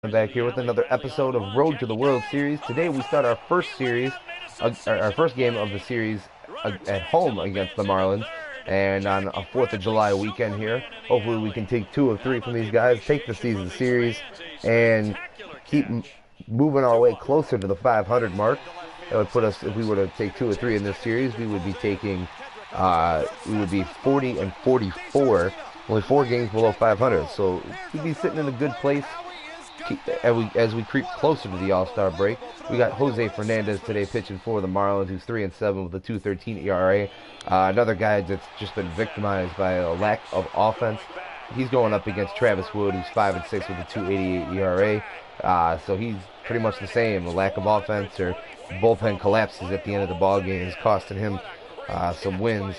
I'm back here with another episode of Road to the World Series. Today we start our first series, our first game of the series at home against the Marlins, and on a 4th of July weekend here. Hopefully we can take 2 of 3 from these guys, take the season series, and keep moving our way closer to the 500 mark. That would put us, if we were to take 2 or 3 in this series, we would be taking, we would be 40 and 44, only 4 games below 500. So we'd be sitting in a good place as we creep closer to the All-Star break. We got Jose Fernandez today pitching for the Marlins, who's 3-7 with a 2.13 ERA. Another guy that's just been victimized by a lack of offense. He's going up against Travis Wood, who's 5-6 with a 2.88 ERA. So he's pretty much the same. A lack of offense or bullpen collapses at the end of the ball game is costing him some wins,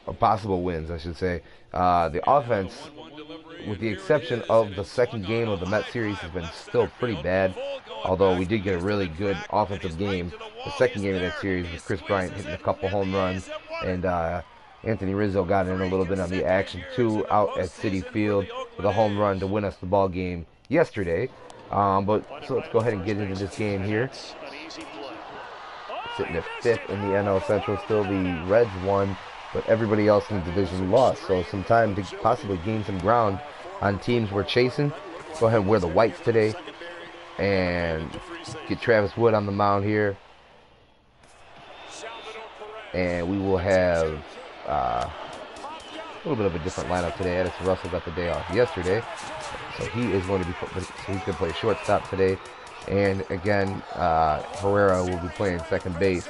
or possible wins, I should say. The offense, with the exception of the second game of the Met series, has been still pretty bad. Although we did get a really good offensive game. The second game of that series was Chris Bryant hitting a couple home runs, and Anthony Rizzo got in a little bit on the action too, out at Citi Field with a home run to win us the ball game yesterday. So let's go ahead and get into this game here. Sitting at 5th in the NL Central still. The Reds won, but everybody else in the division lost. So some time to possibly gain some ground on teams we're chasing. Go ahead and wear the whites today and get Travis Wood on the mound here. And we will have a little bit of a different lineup today. Addison Russell got the day off yesterday, so he is going to be he's going to play shortstop today. And again, Herrera will be playing second base.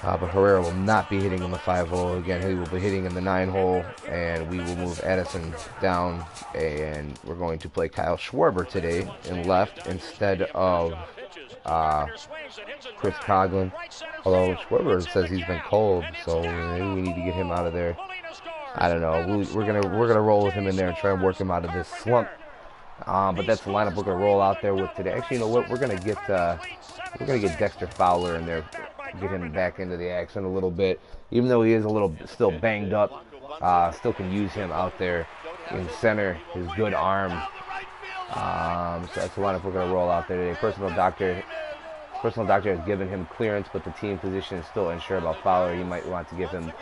But Herrera will not be hitting in the 5-hole. Again, he will be hitting in the 9-hole, and we will move Addison down, and we're going to play Kyle Schwarber today in left instead of Chris Coughlin. Although Schwarber says he's been cold, so maybe we need to get him out of there. I don't know. We're gonna roll with him in there and try and work him out of this slump. But that's the lineup we're gonna roll out there with today. Actually, you know what? We're gonna get Dexter Fowler in there. Get him back into the action a little bit, even though he is a little still banged up. Still can use him out there in center. His good arm. So that's the lineup we're going to roll out there today. Personal doctor has given him clearance, but the team physician is still unsure about Fowler. He might want to give the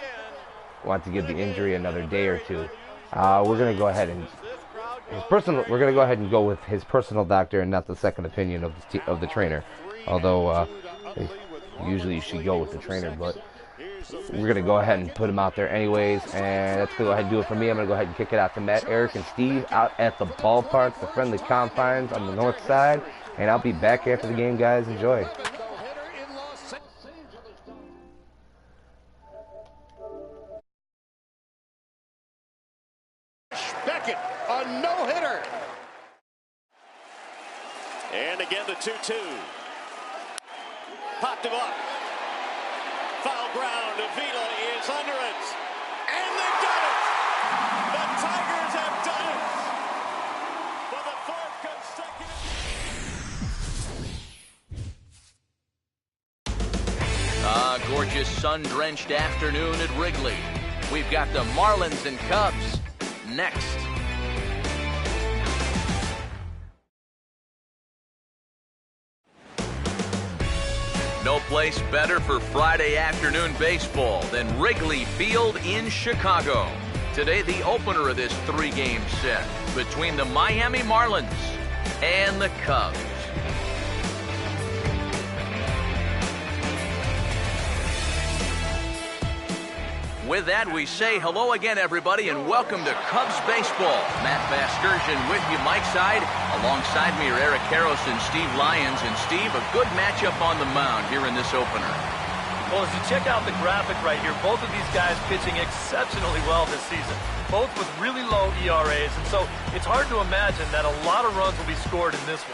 injury another day or two. We're going to go ahead and go with his personal doctor and not the second opinion of the trainer. Although usually you should go with the trainer, but we're going to go ahead and put him out there anyways. And that's going to go ahead and do it for me. I'm going to go ahead and kick it out to Matt, Eric, and Steve out at the ballpark, the friendly confines on the north side. And I'll be back after the game, guys. Enjoy. Beckett, a no-hitter. And again the 2-2. Popped him up. Foul ground. Avila is under it. And they've done it. The Tigers have done it. For the 4th consecutive. Gorgeous sun-drenched afternoon at Wrigley. We've got the Marlins and Cubs next. No place better for Friday afternoon baseball than Wrigley Field in Chicago. Today, the opener of this 3-game set between the Miami Marlins and the Cubs. With that, we say hello again, everybody, and welcome to Cubs baseball. Matt Vasgersian with you, Mike Side. Alongside me are Eric Karros and Steve Lyons. And Steve, a good matchup on the mound here in this opener. Well, as you check out the graphic right here, both of these guys pitching exceptionally well this season. Both with really low ERAs, and so it's hard to imagine that a lot of runs will be scored in this one.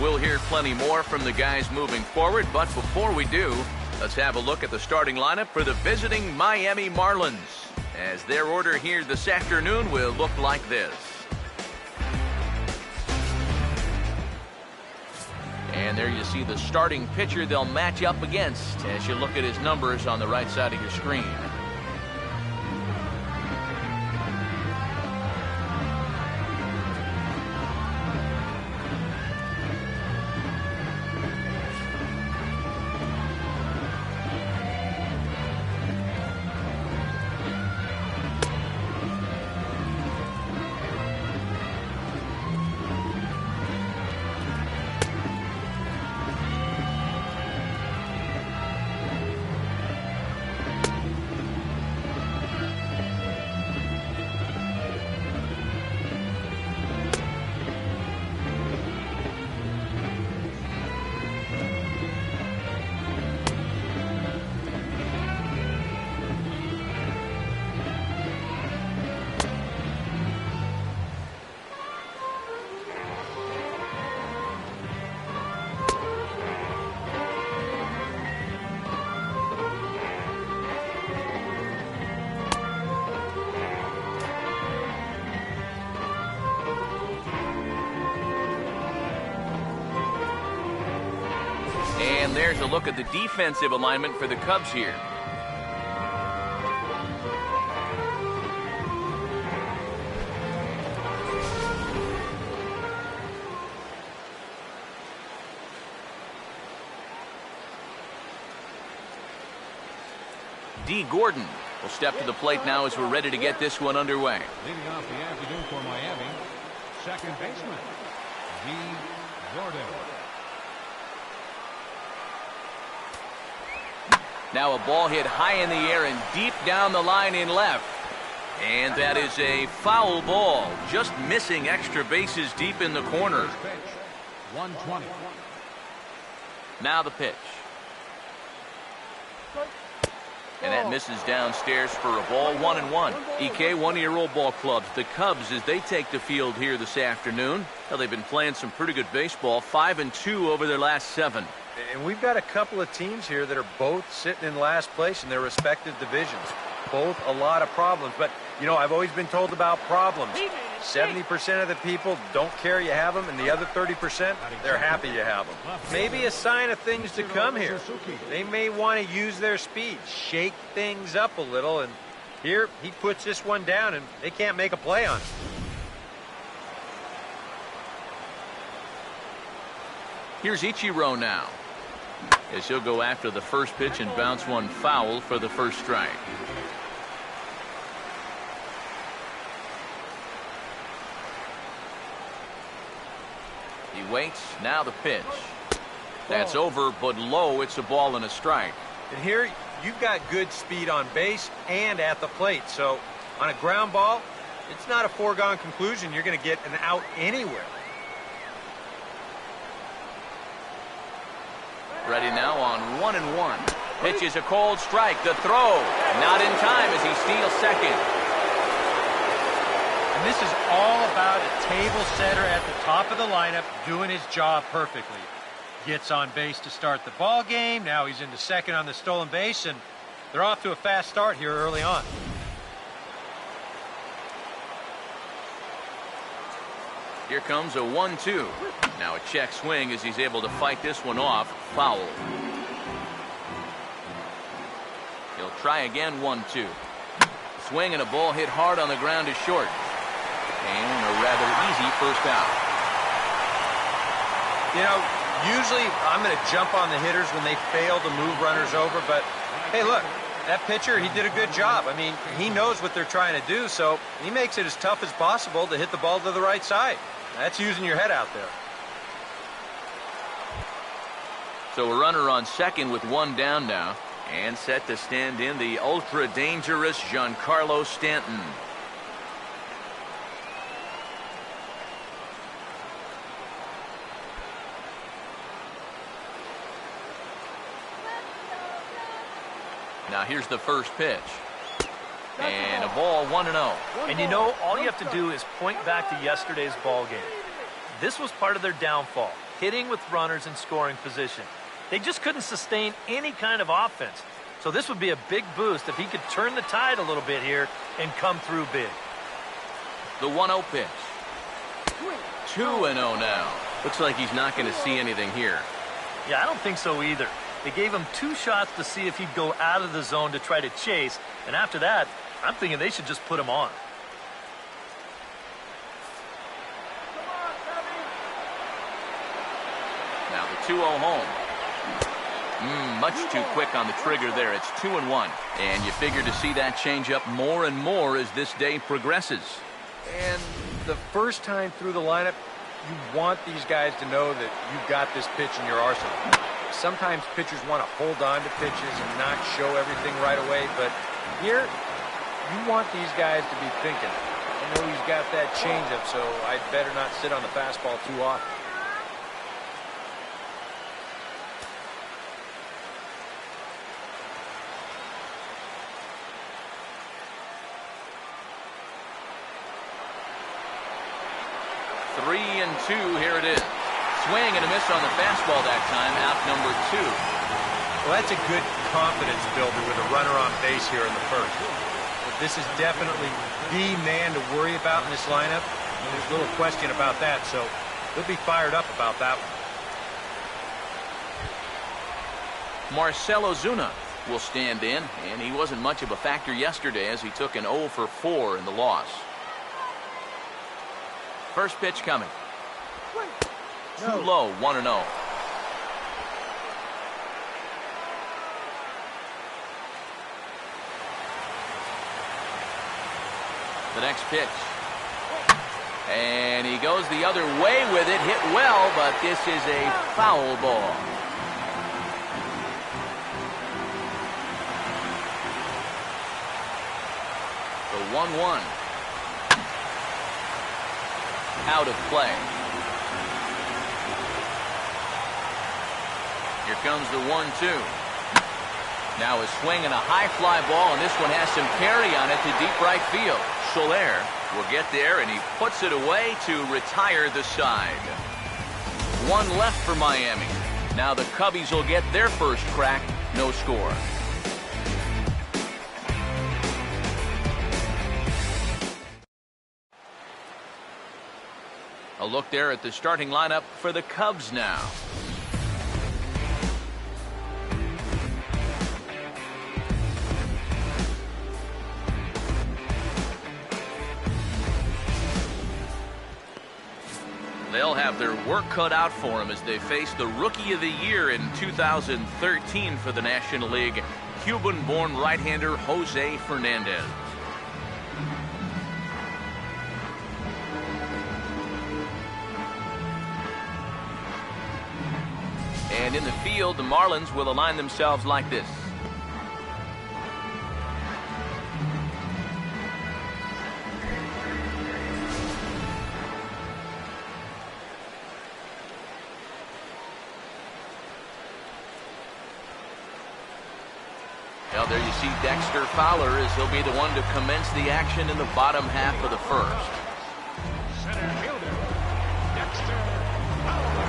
We'll hear plenty more from the guys moving forward, but before we do, let's have a look at the starting lineup for the visiting Miami Marlins, as their order here this afternoon will look like this. And there you see the starting pitcher they'll match up against as you look at his numbers on the right side of your screen. Here's a look at the defensive alignment for the Cubs here. D. Gordon will step to the plate now as we're ready to get this one underway. Leading off the afternoon for Miami, second baseman, D. Gordon. Now a ball hit high in the air and deep down the line in left. And that is a foul ball, just missing extra bases deep in the corner. Pitch, 120. Now the pitch. And that misses downstairs for a ball, 1-1. EK, one-year-old ball clubs. The Cubs, as they take the field here this afternoon. Well, they've been playing some pretty good baseball, 5-2 over their last 7. And we've got a couple of teams here that are both sitting in last place in their respective divisions. Both a lot of problems. But, you know, I've always been told about problems. 70% of the people don't care you have them, and the other 30%, they're happy you have them. Maybe a sign of things to come here. They may want to use their speed, shake things up a little, and here he puts this one down, and they can't make a play on it. Here's Ichiro now, as he'll go after the first pitch and bounce one foul for the first strike. He waits. Now the pitch. That's over, but low. It's a ball and a strike. And here you've got good speed on base and at the plate. So on a ground ball, it's not a foregone conclusion you're going to get an out anywhere. Ready now on 1-1. Pitch is a cold strike. The throw. Not in time as he steals second. And this is all about a table setter at the top of the lineup doing his job perfectly. Gets on base to start the ball game. Now he's into second on the stolen base, and they're off to a fast start here early on. Here comes a 1-2. Now a check swing as he's able to fight this one off. Foul. He'll try again. 1-2. Swing and a ball hit hard on the ground is short. And a rather easy first out. You know, usually I'm going to jump on the hitters when they fail to move runners over, but hey, look, that pitcher, he did a good job. I mean, he knows what they're trying to do, so he makes it as tough as possible to hit the ball to the right side. That's using your head out there. So a runner on second with one down now, and set to stand in the ultra-dangerous Giancarlo Stanton. Now here's the first pitch. And a ball, 1-0. And you know, all you have to do is point back to yesterday's ball game. This was part of their downfall, hitting with runners in scoring position. They just couldn't sustain any kind of offense. So this would be a big boost if he could turn the tide a little bit here and come through big. The 1-0 pitch. 2-0 now. Looks like he's not going to see anything here. Yeah, I don't think so either. They gave him 2 shots to see if he'd go out of the zone to try to chase. And after that, I'm thinking they should just put him on. Now the 2-0 home. Much too quick on the trigger there. It's 2-1. And you figure to see that change up more and more as this day progresses. And the first time through the lineup, you want these guys to know that you've got this pitch in your arsenal. Sometimes pitchers want to hold on to pitches and not show everything right away, but here, you want these guys to be thinking, I know he's got that changeup, so I'd better not sit on the fastball too often. Three and 2, here it is. Swing and a miss on the fastball that time, out number 2. Well, that's a good confidence builder with a runner on base here in the first. But this is definitely the man to worry about in this lineup. There's little question about that, so he'll be fired up about that one. Marcell Ozuna will stand in, and he wasn't much of a factor yesterday as he took an 0 for 4 in the loss. First pitch coming. Too low, 1-0. The next pitch. And he goes the other way with it, hit well, but this is a foul ball. The 1-1. Out of play. Here comes the 1-2. Now a swing and a high fly ball, and this one has some carry on it to deep right field. Soler will get there, and he puts it away to retire the side. One left for Miami. Now the Cubbies will get their first crack. No score. A look there at the starting lineup for the Cubs now. They'll have their work cut out for them as they face the Rookie of the Year in 2013 for the National League, Cuban-born right-hander Jose Fernandez. And in the field, the Marlins will align themselves like this. Well, there you see Dexter Fowler as he'll be the one to commence the action in the bottom half of the first. Center fielder, Dexter Fowler.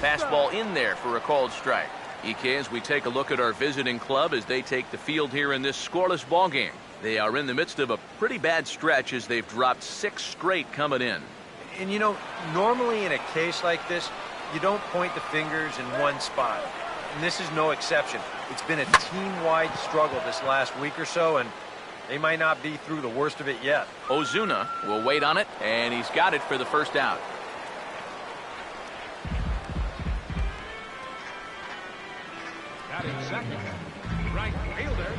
Fastball in there for a called strike. EK, as we take a look at our visiting club as they take the field here in this scoreless ball game. They are in the midst of a pretty bad stretch as they've dropped 6 straight coming in. And you know, normally in a case like this, you don't point the fingers in one spot. And this is no exception. It's been a team-wide struggle this last week or so, and they might not be through the worst of it yet. Ozuna will wait on it, and he's got it for the first out. Batting second, right fielder,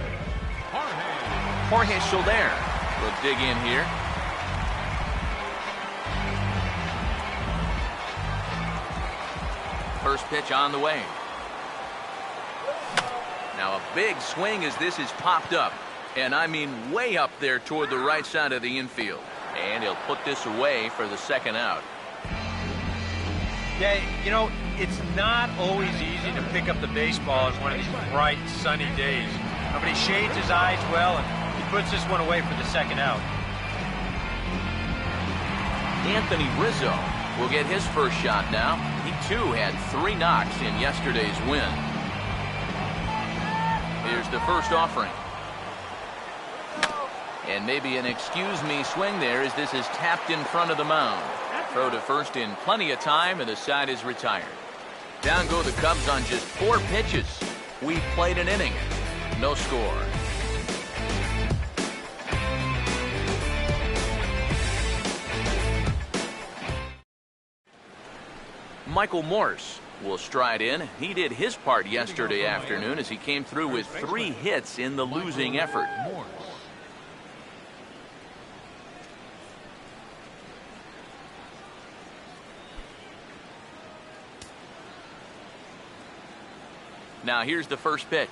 Jorge Soler will dig in here. First pitch on the way. Now a big swing as this is popped up. And I mean way up there toward the right side of the infield. And he'll put this away for the second out. Yeah, you know, it's not always easy to pick up the baseball on one of these bright, sunny days. But he shades his eyes well, and he puts this one away for the second out. Anthony Rizzo will get his first shot now. He too had 3 knocks in yesterday's win. Here's the first offering. And maybe an excuse me swing there as this is tapped in front of the mound. Throw to first in plenty of time, and the side is retired. Down go the Cubs on just 4 pitches. We played an inning. No score. Michael Morse will stride in. He did his part yesterday afternoon as he came through with 3 hits in the losing effort. Now here's the first pitch.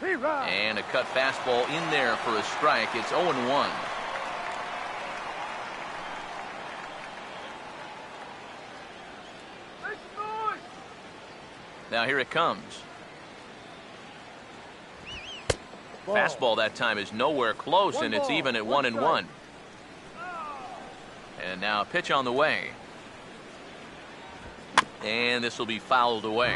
And a cut fastball in there for a strike. It's 0-1. Now here it comes. Fastball that time is nowhere close, and it's even at 1-1. And now a pitch on the way. And this will be fouled away.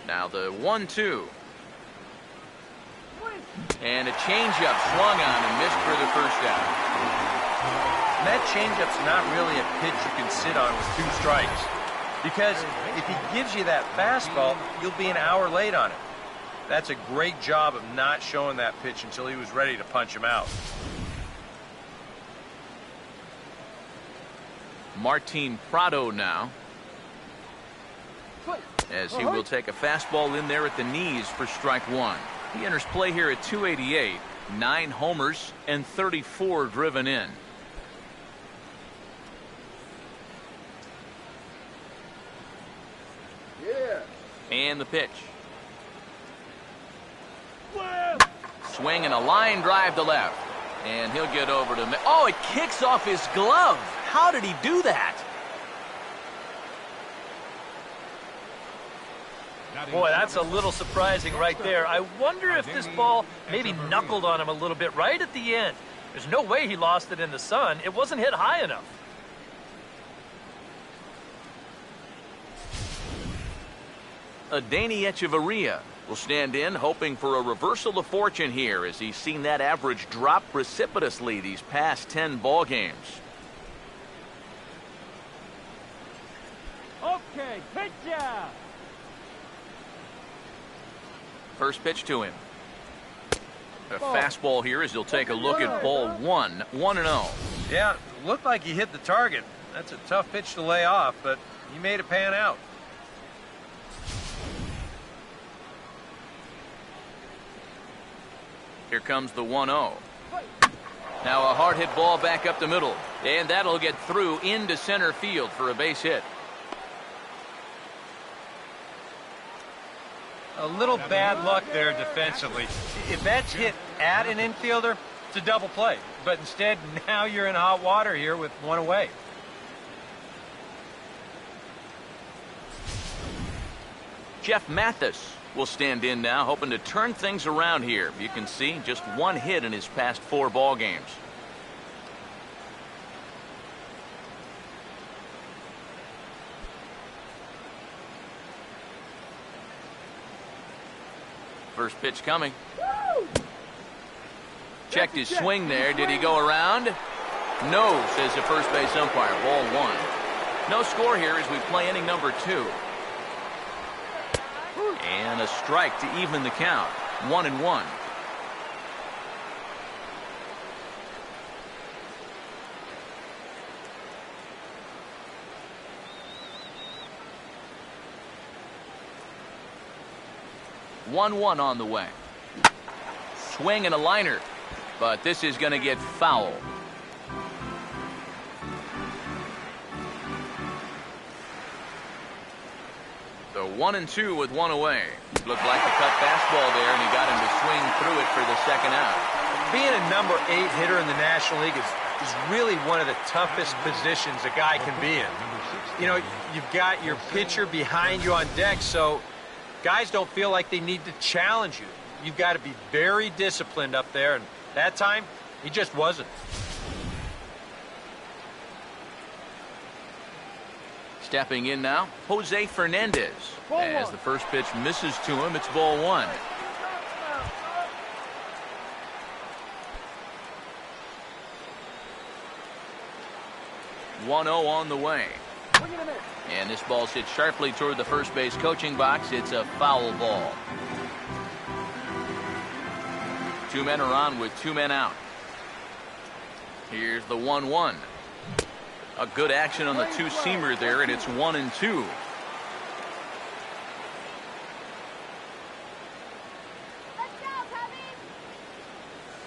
Now the 1-2. And a changeup swung on and missed for the first out. And that changeup's not really a pitch you can sit on with 2 strikes. Because if he gives you that fastball, you'll be an hour late on it. That's a great job of not showing that pitch until he was ready to punch him out. Martin Prado now, as he will take a fastball in there at the knees for strike 1. He enters play here at 288, 9 homers and 34 driven in. And the pitch. Swing and a line drive to left. And he'll get over to... Oh, it kicks off his glove. How did he do that? Boy, that's a little surprising right there. I wonder if this ball maybe knuckled on him a little bit right at the end. There's no way he lost it in the sun. It wasn't hit high enough. Adeiny Echeverria will stand in, hoping for a reversal of fortune here, as he's seen that average drop precipitously these past 10 ball games. Okay, pitcher. First pitch to him. A fastball here as he'll take a look at ball 1, 1-0. Yeah, looked like he hit the target. That's a tough pitch to lay off, but he made it pan out. Here comes the 1-0. Now a hard hit ball back up the middle, and that'll get through into center field for a base hit. A little bad luck there defensively. If that's hit at an infielder, it's a double play. But instead, now you're in hot water here with 1 away. Jeff Mathis will stand in now, hoping to turn things around here. You can see just 1 hit in his past 4 ball games. First pitch coming. Checked his swing there. Did he go around? No, says the first base umpire. Ball 1. No score here as we play inning number 2. And a strike to even the count. 1-1. One on the way. Swing and a liner, but this is going to get foul. The 1-2 with 1 away. Looked like a cut fastball there, and he got him to swing through it for the second out. Being a number 8 hitter in the National League is really one of the toughest positions a guy can be in. You know, you've got your pitcher behind you on deck, so guys don't feel like they need to challenge you. You've got to be very disciplined up there, and that time, he just wasn't. Stepping in now, Jose Fernandez. As the first pitch misses to him, it's ball 1. On the way. And this ball hit sharply toward the first base coaching box. It's a foul ball. 2 men are on with 2 men out. Here's the 1-1. A good action on the 2-seamer there, and it's 1-2.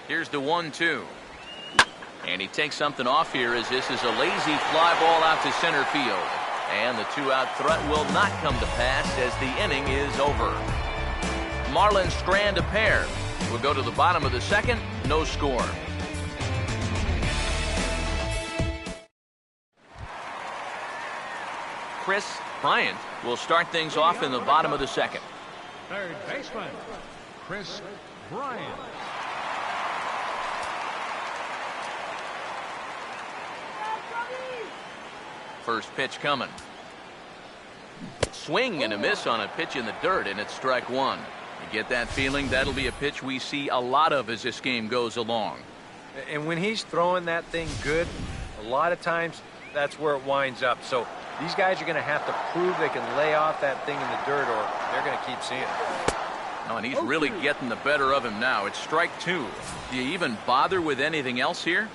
Here's the 1-2. And he takes something off here as this is a lazy fly ball out to center field. And the 2-out threat will not come to pass as the inning is over. Marlins strand a pair. We'll go to the bottom of the second. No score. Chris Bryant will start things off in the bottom of the second. Third baseman, Chris Bryant. First pitch coming. Swing and a miss on a pitch in the dirt, and it's strike 1. You get that feeling that'll be a pitch we see a lot of as this game goes along. And when he's throwing that thing good, a lot of times that's where it winds up. So these guys are going to have to prove they can lay off that thing in the dirt, or they're going to keep seeing it. Oh, and he's really getting the better of him now. It's strike two. Do you even bother with anything else here?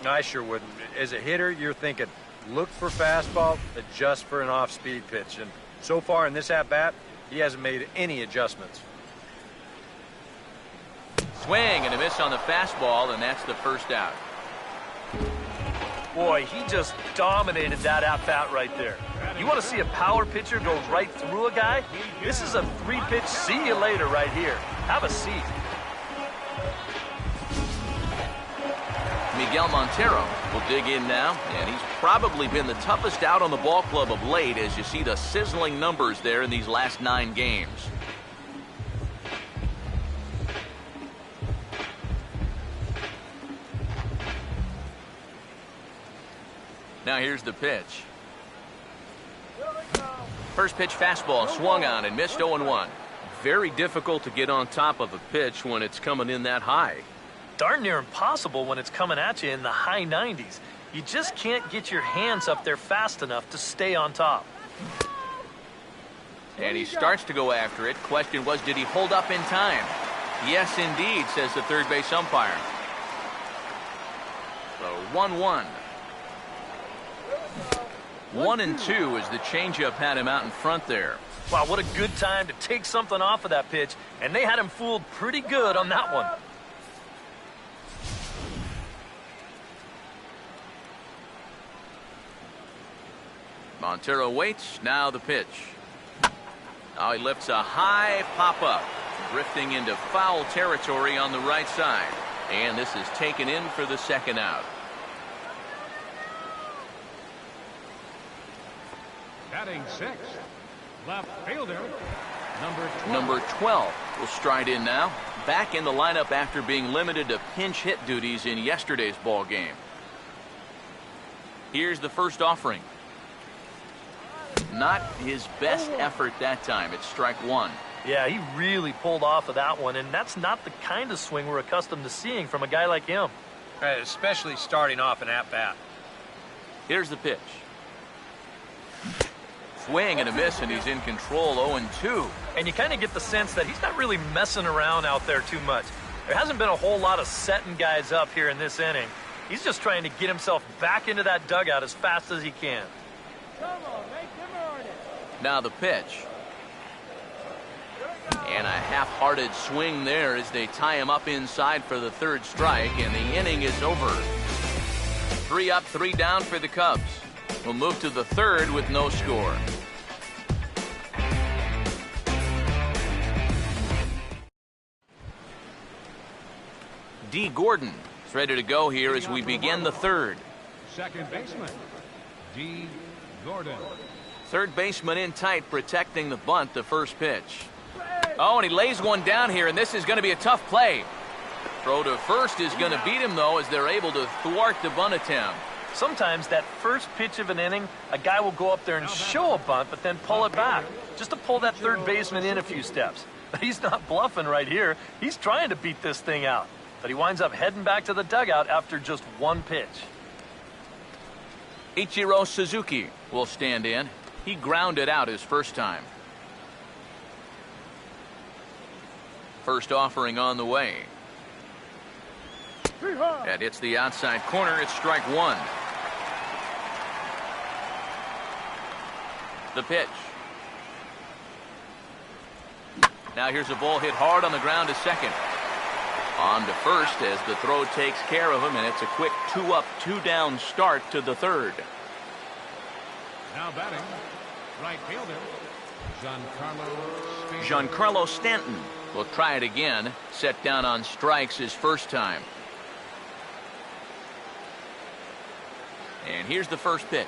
I sure wouldn't. As a hitter, you're thinking, look for fastball, adjust for an off-speed pitch. And so far in this at-bat, he hasn't made any adjustments. Swing and a miss on the fastball, and that's the first out. Boy, he just dominated that at-bat right there. You want to see a power pitcher go right through a guy? This is a 3-pitch see you later right here. Have a seat. Miguel Montero will dig in now, and he's probably been the toughest out on the ball club of late as you see the sizzling numbers there in these last 9 games. Now here's the pitch. First pitch fastball swung on and missed 0-1. Very difficult to get on top of a pitch when it's coming in that high. Darn near impossible when it's coming at you in the high 90s. You just can't get your hands up there fast enough to stay on top. And he starts to go after it. Question was, did he hold up in time? Yes, indeed, says the third base umpire. So 1-1. 1-2 as the changeup had him out in front there. Wow, what a good time to take something off of that pitch, and they had him fooled pretty good on that one. Montero waits, now the pitch. Now he lifts a high pop-up, drifting into foul territory on the right side. And this is taken in for the second out. Batting sixth, left fielder, Number 12 will stride in now. Back in the lineup after being limited to pinch hit duties in yesterday's ball game. Here's the first offering. Not his best effort that time. It's strike one. Yeah, he really pulled off of that one, and that's not the kind of swing we're accustomed to seeing from a guy like him. Especially starting off an at-bat. Here's the pitch. Swing and a miss, and he's in control. 0-2. And you kind of get the sense that he's not really messing around out there too much. There hasn't been a whole lot of setting guys up here in this inning. He's just trying to get himself back into that dugout as fast as he can. Now the pitch. And a half-hearted swing there as they tie him up inside for the third strike, and the inning is over. 3 up, 3 down for the Cubs. We'll move to the third with no score. D. Gordon is ready to go here as we begin the third. second baseman, D. Gordon. Third baseman in tight, protecting the bunt, the first pitch. Oh, and he lays one down here, and this is going to be a tough play. Throw to first is going to beat him, though, as they're able to thwart the bunt attempt. Sometimes that first pitch of an inning, a guy will go up there and show a bunt, but then pull it back, just to pull that third baseman in a few steps. But he's not bluffing right here. He's trying to beat this thing out. But he winds up heading back to the dugout after just one pitch. Ichiro Suzuki will stand in. He grounded out his first time. First offering on the way. That hits the outside corner. It's strike one. The pitch. Now here's a ball hit hard on the ground to second. On to first as the throw takes care of him, and it's a quick 2 up, 2 down start to the third. Now batting, right fielder, Giancarlo Stanton will try it again. Set down on strikes his first time. And here's the first pitch.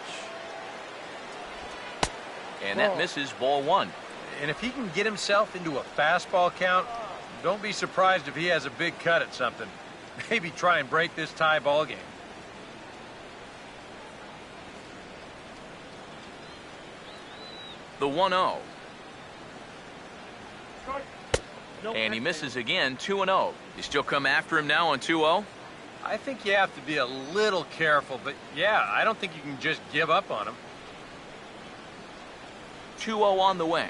And that misses, ball one. And if he can get himself into a fastball count, don't be surprised if he has a big cut at something. Maybe try and break this tie ball game. The 1-0. And he misses again, 2-0. You still come after him now on 2-0? I think you have to be a little careful, but yeah, I don't think you can just give up on him. 2-0 on the way.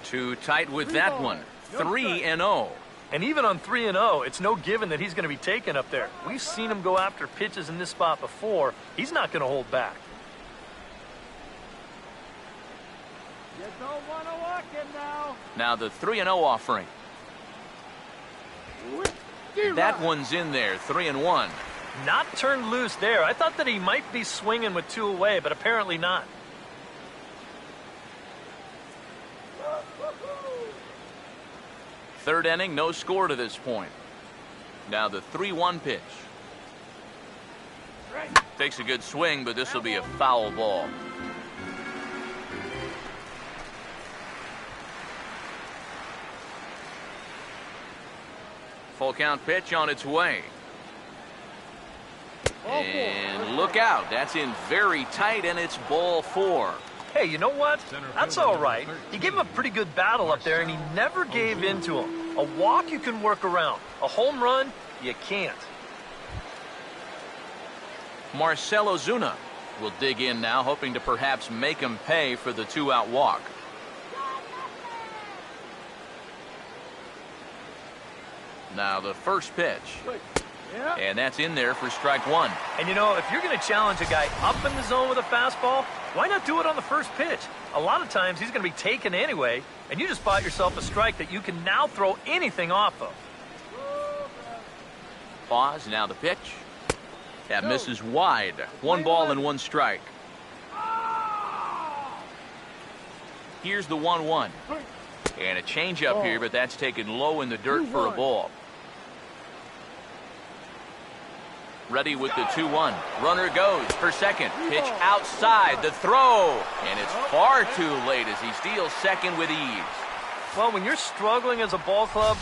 Too tight with that one. 3-0. And even on 3-0, it's no given that he's going to be taken up there. We've seen him go after pitches in this spot before. He's not going to hold back. You don't want to walk him now. Now the 3-0 offering. That one's in there, 3-1. Not turned loose there. I thought that he might be swinging with 2 away, but apparently not. Third inning, no score to this point. Now the 3-1 pitch. Takes a good swing, but this will be a foul ball. Full count pitch on its way. And look out. That's in very tight, and it's ball 4. Hey, you know what? That's all right. You gave him a pretty good battle up there, and he never gave in to him. A walk you can work around. A home run, you can't. Marcell Ozuna will dig in now, hoping to perhaps make him pay for the 2-out walk. Now the first pitch. And that's in there for strike 1. And you know, if you're going to challenge a guy up in the zone with a fastball, why not do it on the first pitch? A lot of times he's going to be taken anyway, and you just bought yourself a strike that you can now throw anything off of. Pause, now the pitch. That misses wide. 1 ball and 1 strike. Here's the 1-1. And a changeup here, but that's taken low in the dirt for a ball. Ready with the 2-1. Runner goes for second. Pitch outside. The throw. And it's far too late as he steals second with ease. Well, when you're struggling as a ball club,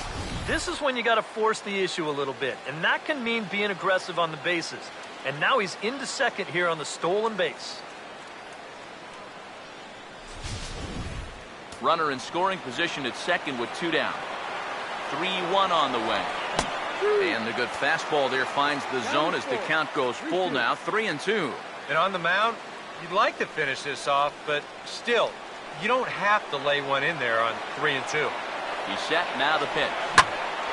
this is when you got to force the issue a little bit. And that can mean being aggressive on the bases. And now he's into second here on the stolen base. Runner in scoring position at second with 2 down. 3-1 on the way. And the good fastball there finds the zone as the count goes full now, 3-2. And on the mound, you'd like to finish this off, but still, you don't have to lay one in there on 3-2. He's set, now the pitch.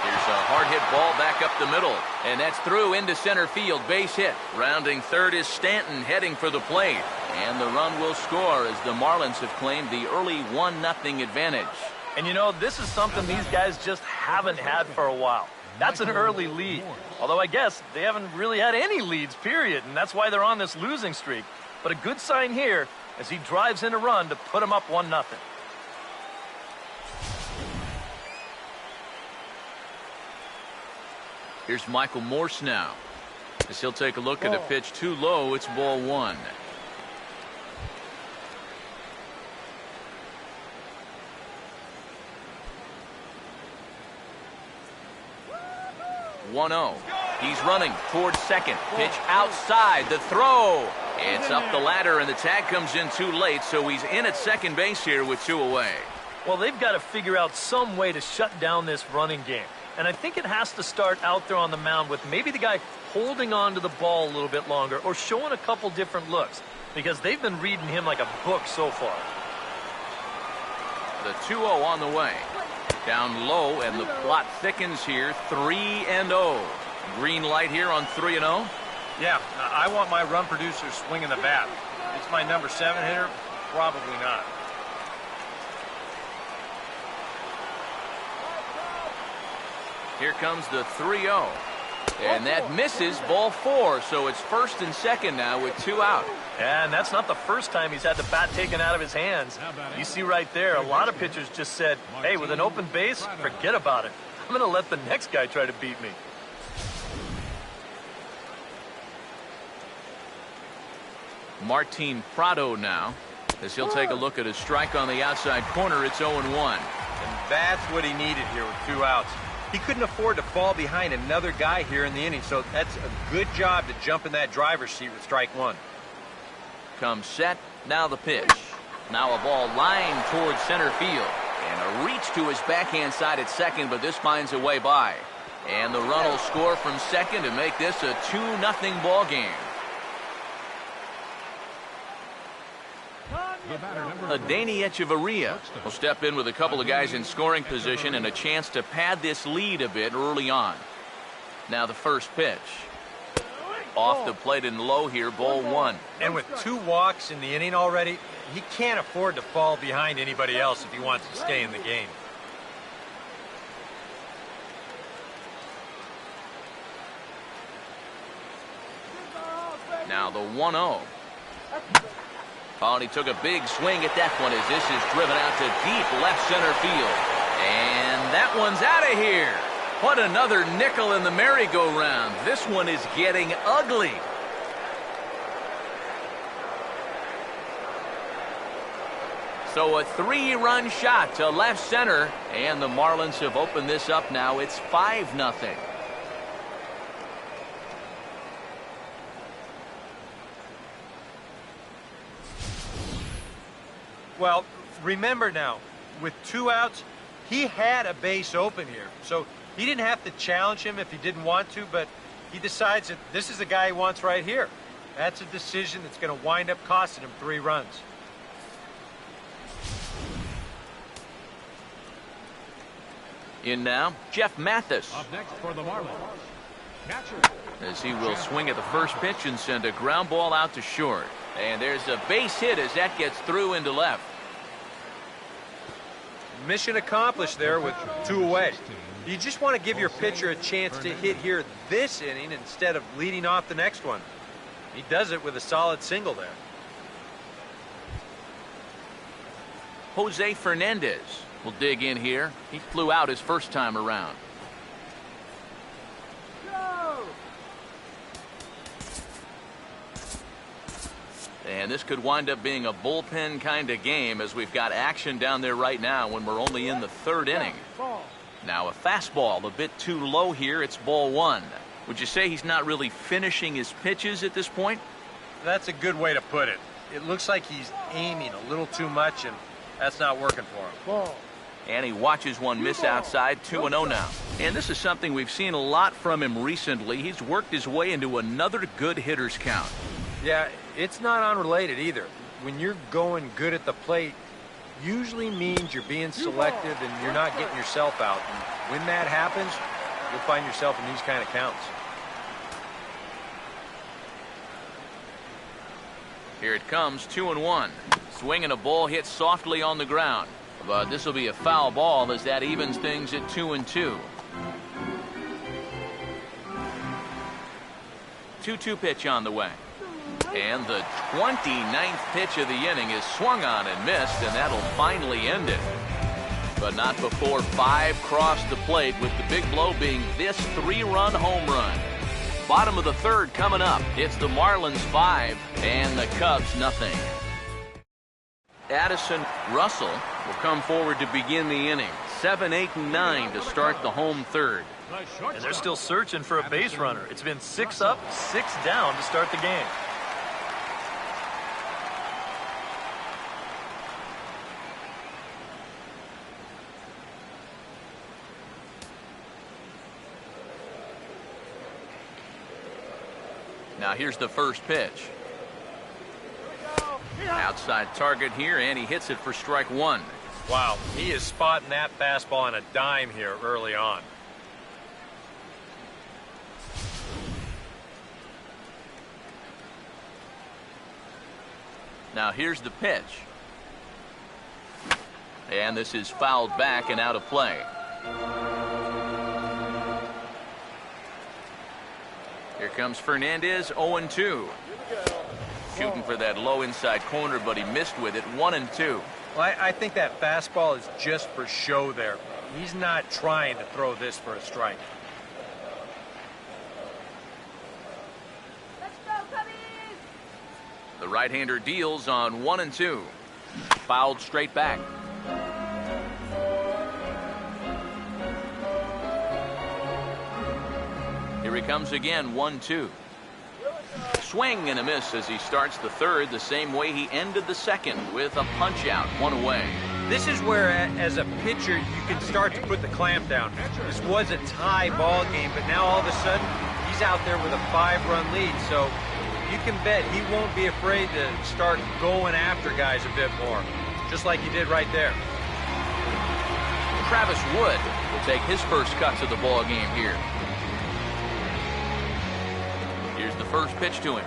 Here's a hard hit ball back up the middle, and that's through into center field, base hit. Rounding third is Stanton heading for the plate, and the run will score as the Marlins have claimed the early 1-0 advantage. And you know, this is something these guys just haven't had for a while. That's an early lead. Although I guess they haven't really had any leads, period, and that's why they're on this losing streak. But a good sign here as he drives in a run to put them up 1-0. Here's Michael Morse now. As he'll take a look at a pitch too low, it's ball 1. He's running towards second. Pitch outside. The throw. It's up the ladder, and the tag comes in too late, so he's in at second base here with 2 away. Well, they've got to figure out some way to shut down this running game. And I think it has to start out there on the mound with maybe the guy holding on to the ball a little bit longer or showing a couple different looks, because they've been reading him like a book so far. The 2-0 on the way. Down low, and the plot thickens here. 3-0. Green light here on 3-0. Yeah, I want my run producer swinging the bat. It's my number 7 hitter? Probably not. Here comes the 3-0. And that misses, ball 4. So it's first and second now with 2 out. And that's not the first time he's had the bat taken out of his hands. You see right there, a lot of pitchers just said, hey, with an open base, forget about it. I'm going to let the next guy try to beat me. Martin Prado now, as he'll take a look at a strike on the outside corner. It's 0-1. And that's what he needed here with 2 outs. He couldn't afford to fall behind another guy here in the inning, so that's a good job to jump in that driver's seat with strike 1. Comes set, now the pitch. Now a ball lined towards center field. And a reach to his backhand side at second, but this finds a way by. And the run will score from second to make this a 2-0 ball game. Adani Echeverria will step in with a couple of guys in scoring position and a chance to pad this lead a bit early on. Now the first pitch. Off the plate and low here, ball 1. And with 2 walks in the inning already, he can't afford to fall behind anybody else if he wants to stay in the game. Now the 1-0. Oh, and he took a big swing at that one as this is driven out to deep left center field. And that one's out of here. What another nickel in the merry-go-round. This one is getting ugly. So a 3-run shot to left center, and the Marlins have opened this up now. It's 5-0. Well, remember now, with 2 outs, he had a base open here. So he didn't have to challenge him if he didn't want to, but he decides that this is the guy he wants right here. That's a decision that's going to wind up costing him 3 runs. In now, Jeff Mathis. Up next for the Marlins, catcher. As he will swing at the first pitch and send a ground ball out to short. And there's a base hit as that gets through into left. Mission accomplished there with 2 away. You just want to give your pitcher a chance to hit here this inning instead of leading off the next one. He does it with a solid single there. Jose Fernandez will dig in here. He flew out his first time around. And this could wind up being a bullpen kind of game as we've got action down there right now when we're only in the 3rd inning. Now a fastball a bit too low here. It's ball 1. Would you say he's not really finishing his pitches at this point? That's a good way to put it. It looks like he's aiming a little too much, and that's not working for him. And he watches one miss outside. 2-0 now. And this is something we've seen a lot from him recently. He's worked his way into another good hitter's count. Yeah, it's not unrelated either. When you're going good at the plate, usually means you're being selective and you're not getting yourself out. And when that happens, you'll find yourself in these kind of counts. Here it comes, 2-1. Swing and a ball hit softly on the ground. But this will be a foul ball as that evens things at 2-2. 2-2 pitch on the way. And the 29th pitch of the inning is swung on and missed, and that'll finally end it. But not before 5 crossed the plate, with the big blow being this 3-run home run. Bottom of the 3rd coming up. It's the Marlins 5 and the Cubs nothing. Addison Russell will come forward to begin the inning. 7, 8, and 9 to start the home 3rd. And they're still searching for a base runner. It's been 6 up, 6 down to start the game. Now here's the first pitch. Outside target here, and he hits it for strike 1. Wow, he is spotting that fastball on a dime here early on. Now here's the pitch. And this is fouled back and out of play. Here comes Fernandez, 0-2. Shooting for that low inside corner, but he missed with it. 1-2. Well, I think that fastball is just for show there. He's not trying to throw this for a strike. Let's go, Cubbies! The right-hander deals on 1-2. Fouled straight back. Here he comes again, 1-2. swing and a miss as he starts the third the same way he ended the second, with a punch out, 1 away. This is where, as a pitcher, you can start to put the clamp down. This was a tie ball game, but now all of a sudden, he's out there with a 5-run lead. So you can bet he won't be afraid to start going after guys a bit more, just like he did right there. Travis Wood will take his first cuts of the ball game here. Here's the first pitch to him.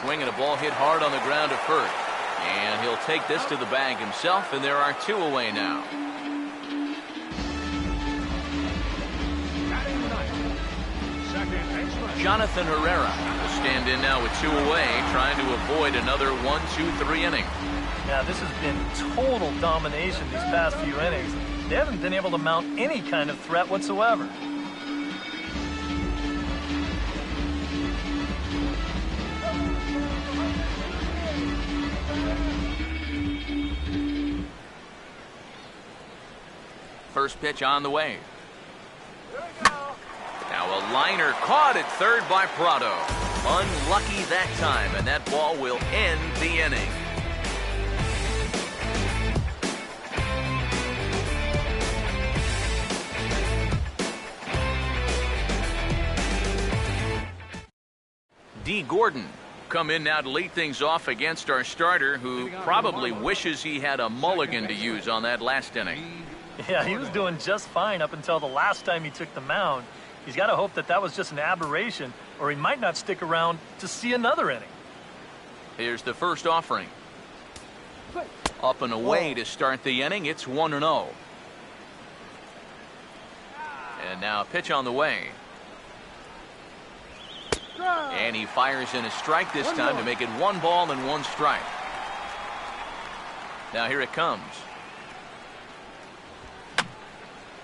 Swinging a ball hit hard on the ground to first. And he'll take this to the bag himself, and there are 2 away now. Jonathan Herrera will stand in now with 2 away, trying to avoid another 1-2-3 inning. Yeah, this has been total domination these past few innings. They haven't been able to mount any kind of threat whatsoever. First pitch on the way. Now a liner caught at third by Prado. Unlucky that time, and that ball will end the inning. D. Gordon come in now to lead things off against our starter, who probably wishes he had a mulligan to use on that last inning. Yeah, he was doing just fine up until the last time he took the mound. He's got to hope that that was just an aberration, or he might not stick around to see another inning. Here's the first offering. Up and away to start the inning. It's 1-0. And now a pitch on the way. And he fires in a strike this time to make it 1 ball and 1 strike. Now here it comes.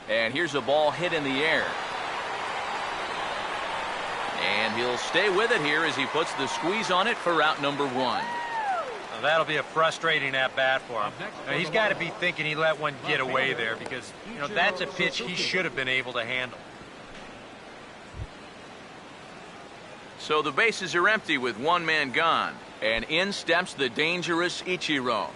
And here's a ball hit in the air. And he'll stay with it here as he puts the squeeze on it for out number 1. Now, that'll be a frustrating at-bat for him. Now, he's got to be thinking he let one get away there because, you know, that's a pitch he should have been able to handle. So the bases are empty with 1 man gone. And in steps the dangerous Ichiro.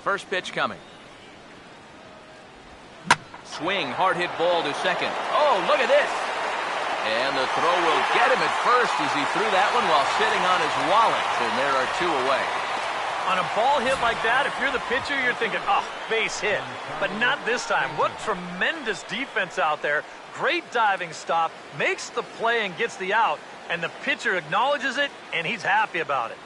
First pitch coming. Swing, hard hit ball to second. Oh, look at this. And the throw will get him at first as he threw that one while sitting on his wallet. And there are 2 away. On a ball hit like that, if you're the pitcher, you're thinking, oh, base hit. But not this time. What tremendous defense out there. Great diving stop, makes the play and gets the out. And the pitcher acknowledges it, and he's happy about it.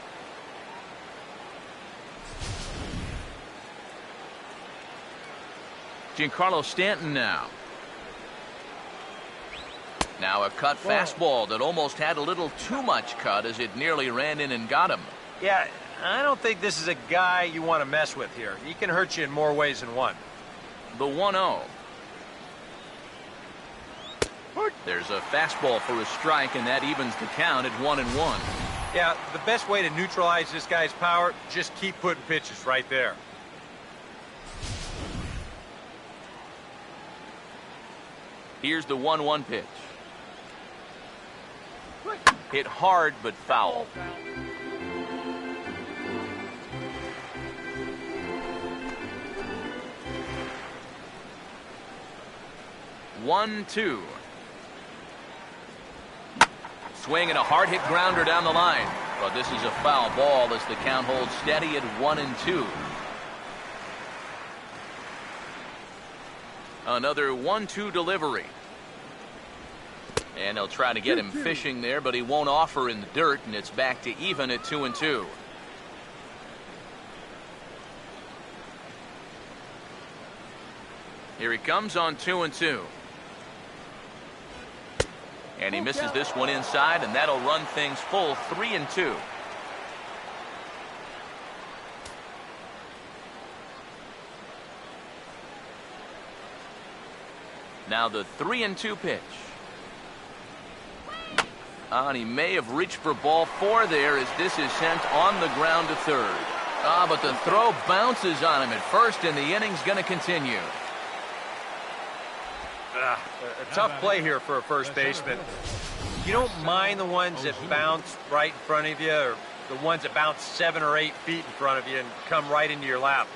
Giancarlo Stanton now. Now a cut fastball that almost had a little too much cut as it nearly ran in and got him. Yeah, I don't think this is a guy you want to mess with here. He can hurt you in more ways than one. The 1-0. There's a fastball for a strike, and that evens the count at 1-1. Yeah, the best way to neutralize this guy's power, just keep putting pitches right there. Here's the 1-1 pitch. Hit hard, but foul. One, 2. Swing and a hard hit grounder down the line. But this is a foul ball as the count holds steady at 1-2. Another 1-2 delivery. And they'll try to get him fishing there, but he won't offer in the dirt, and it's back to even at 2-2. Here he comes on 2-2. And he misses this one inside, and that'll run things full 3-2. Now the 3-2 pitch. And he may have reached for ball 4 there as this is sent on the ground to third. But the throw bounces on him at first, and the inning's going to continue. A tough play here for a first baseman. You don't mind the ones that bounce right in front of you, or the ones that bounce 7 or 8 feet in front of you and come right into your lap.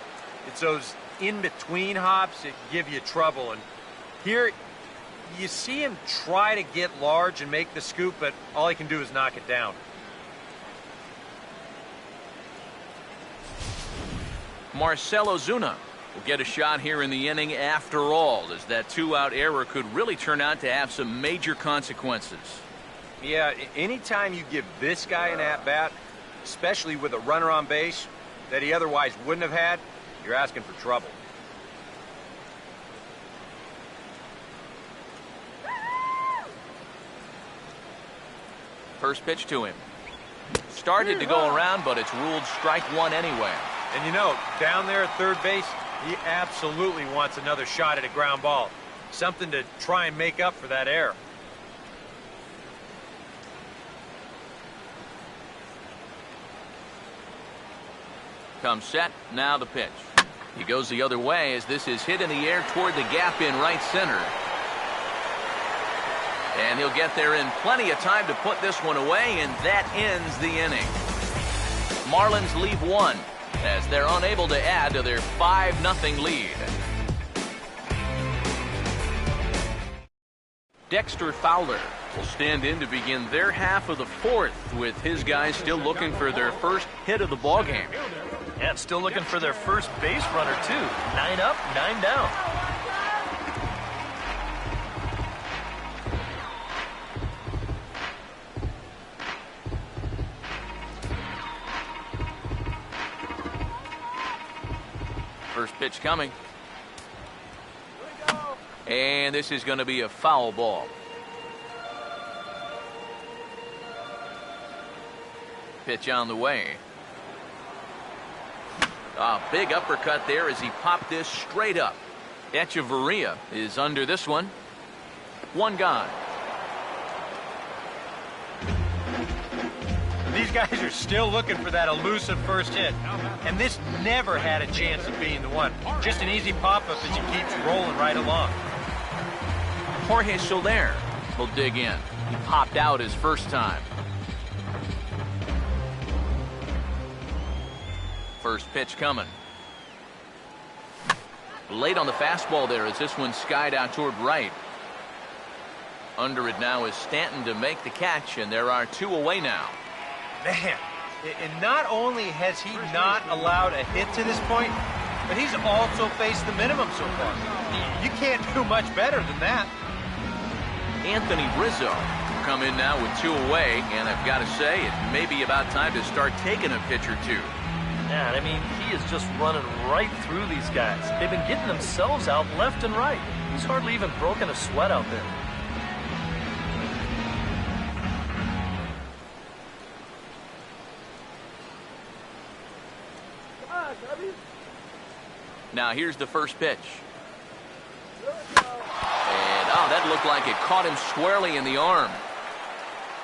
It's those in-between hops that give you trouble. And here, you see him try to get large and make the scoop, but all he can do is knock it down. Marcell Ozuna will get a shot here in the inning after all, as that 2-out error could really turn out to have some major consequences. Yeah, anytime you give this guy an at-bat, especially with a runner on base that he otherwise wouldn't have had, you're asking for trouble. First pitch to him. Started to go around, but it's ruled strike one anyway. And you know, down there at third base, he absolutely wants another shot at a ground ball. Something to try and make up for that error. Comes set, now the pitch. He goes the other way as this is hit in the air toward the gap in right center. And he'll get there in plenty of time to put this one away, and that ends the inning. Marlins leave one as they're unable to add to their 5-0 lead. Dexter Fowler will stand in to begin their half of the fourth, with his guys still looking for their first hit of the ballgame. And still looking for their first base runner, too. 9 up, 9 down. First pitch coming. And this is going to be a foul ball. Pitch on the way. A big uppercut there as he popped this straight up. Echeverria is under this one. One gone. These guys are still looking for that elusive first hit. And this never had a chance of being the one. Just an easy pop-up as he keeps rolling right along. Jorge Soler will dig in. He popped out his first time. First pitch coming. Late on the fastball there as this one skied out toward right. Under it now is Stanton to make the catch, and there are 2 away now. Man, and not only has he not allowed a hit to this point, but he's also faced the minimum so far. You can't do much better than that. Anthony Rizzo will come in now with 2 away, and I've got to say, it may be about time to start taking a pitch or two. Yeah, I mean, he is just running right through these guys. They've been getting themselves out left and right. He's hardly even broken a sweat out there. Now here's the first pitch. And, that looked like it caught him squarely in the arm.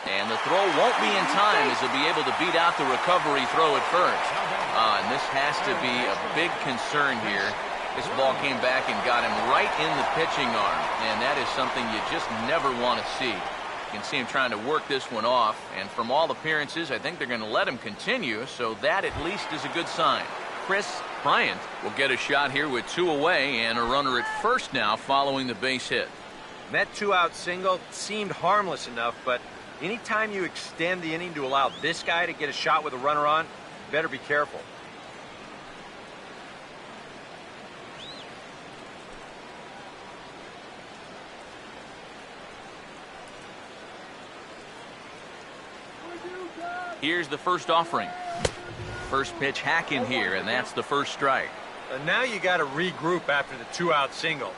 And the throw won't be in time as he'll be able to beat out the recovery throw at first. And this has to be a big concern here. This ball came back and got him right in the pitching arm. And that is something you just never want to see. You can see him trying to work this one off. And from all appearances, I think they're going to let him continue. So that at least is a good sign. Chris Bryant will get a shot here with 2 away and a runner at first now following the base hit. That 2-out single seemed harmless enough, but anytime you extend the inning to allow this guy to get a shot with a runner on, you better be careful. Here's the first offering. First pitch hack in here, and that's the first strike. Now you got to regroup after the 2-out single.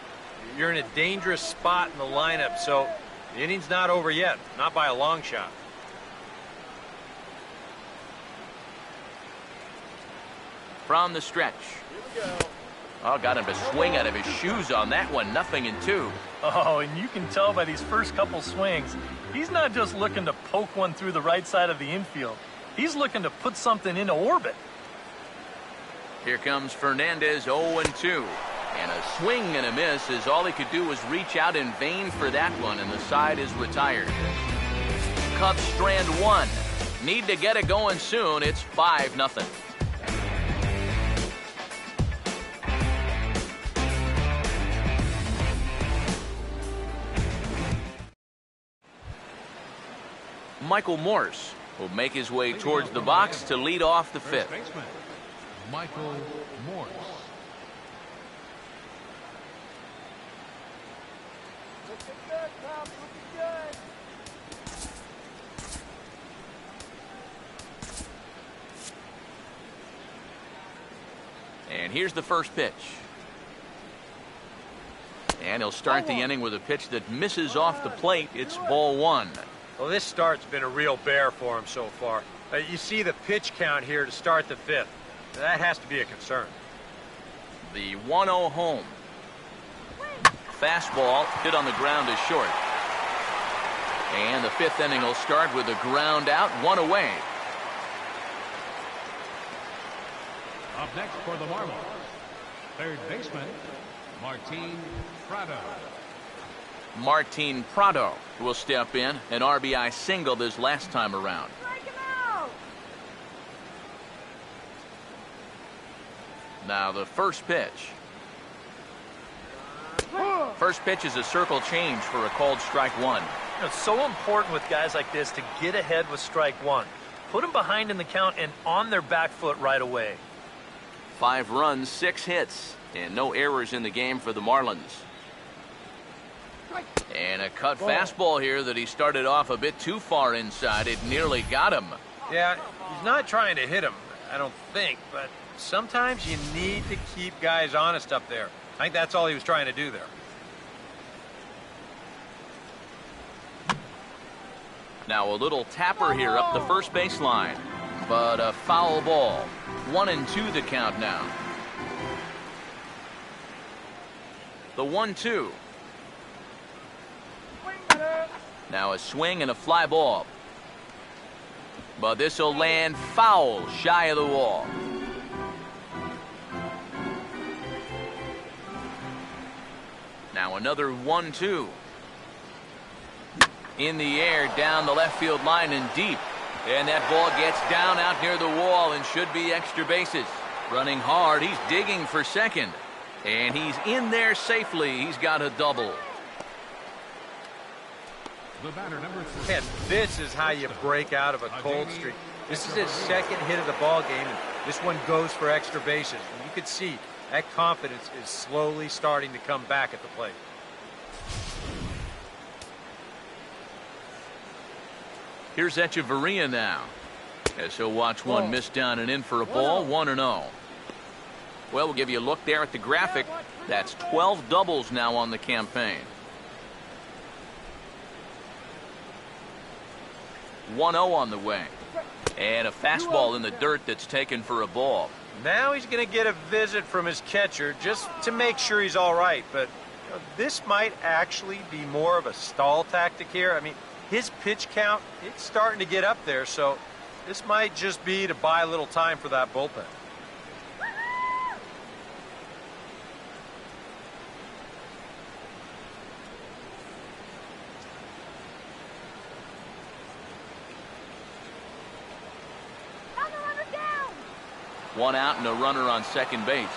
You're in a dangerous spot in the lineup, so the inning's not over yet, not by a long shot. From the stretch. Oh, got him to swing out of his shoes on that one. 0-2. Oh, and you can tell by these first couple swings, he's not just looking to poke one through the right side of the infield. He's looking to put something into orbit. Here comes Fernandez, 0-2. And a swing and a miss as all he could do was reach out in vain for that one, and the side is retired. Cubs strand one. Need to get it going soon. It's 5-0. Michael Morse will make his way towards the box to lead off the fifth. Michael Morse. And here's the first pitch. And he'll start the inning with a pitch that misses off the plate. It's ball one. Well, this start's been a real bear for him so far. You see the pitch count here to start the fifth. That has to be a concern. The 1-0 home. Fastball hit on the ground is short. And the fifth inning will start with a ground out, one away. Up next for the Marlins, third baseman, Martin Prado. Martin Prado will step in. An RBI single this last time around. Now the first pitch. First pitch is a circle change for a called strike one. You know, it's so important with guys like this to get ahead with strike one. Put them behind in the count and on their back foot right away. 5 runs, 6 hits, and no errors in the game for the Marlins. And a cut fastball here that he started off a bit too far inside. It nearly got him. Yeah, he's not trying to hit him, I don't think, but sometimes you need to keep guys honest up there. I think that's all he was trying to do there. Now a little tapper here up the first baseline, but a foul ball. 1-2 the count now. The 1-2. Now a swing and a fly ball. But this will land foul shy of the wall. Now another 1-2. In the air down the left field line and deep. And that ball gets down out near the wall and should be extra bases. Running hard, he's digging for second. And he's in there safely. He's got a double. The batter, number 3. And this is how you break out of a cold streak. This is his second hit of the ball game, and this one goes for extra bases. And you can see that confidence is slowly starting to come back at the plate. Here's Echeverria now, as he'll watch one miss down and in for a ball. 1-0. Well, we'll give you a look there at the graphic. That's 12 doubles now on the campaign. 1-0 on the way. And a fastball in the dirt that's taken for a ball. Now he's going to get a visit from his catcher just to make sure he's all right. But you know, this might actually be more of a stall tactic here. I mean, his pitch count, it's starting to get up there, so this might just be to buy a little time for that bullpen. One out and a runner on second base.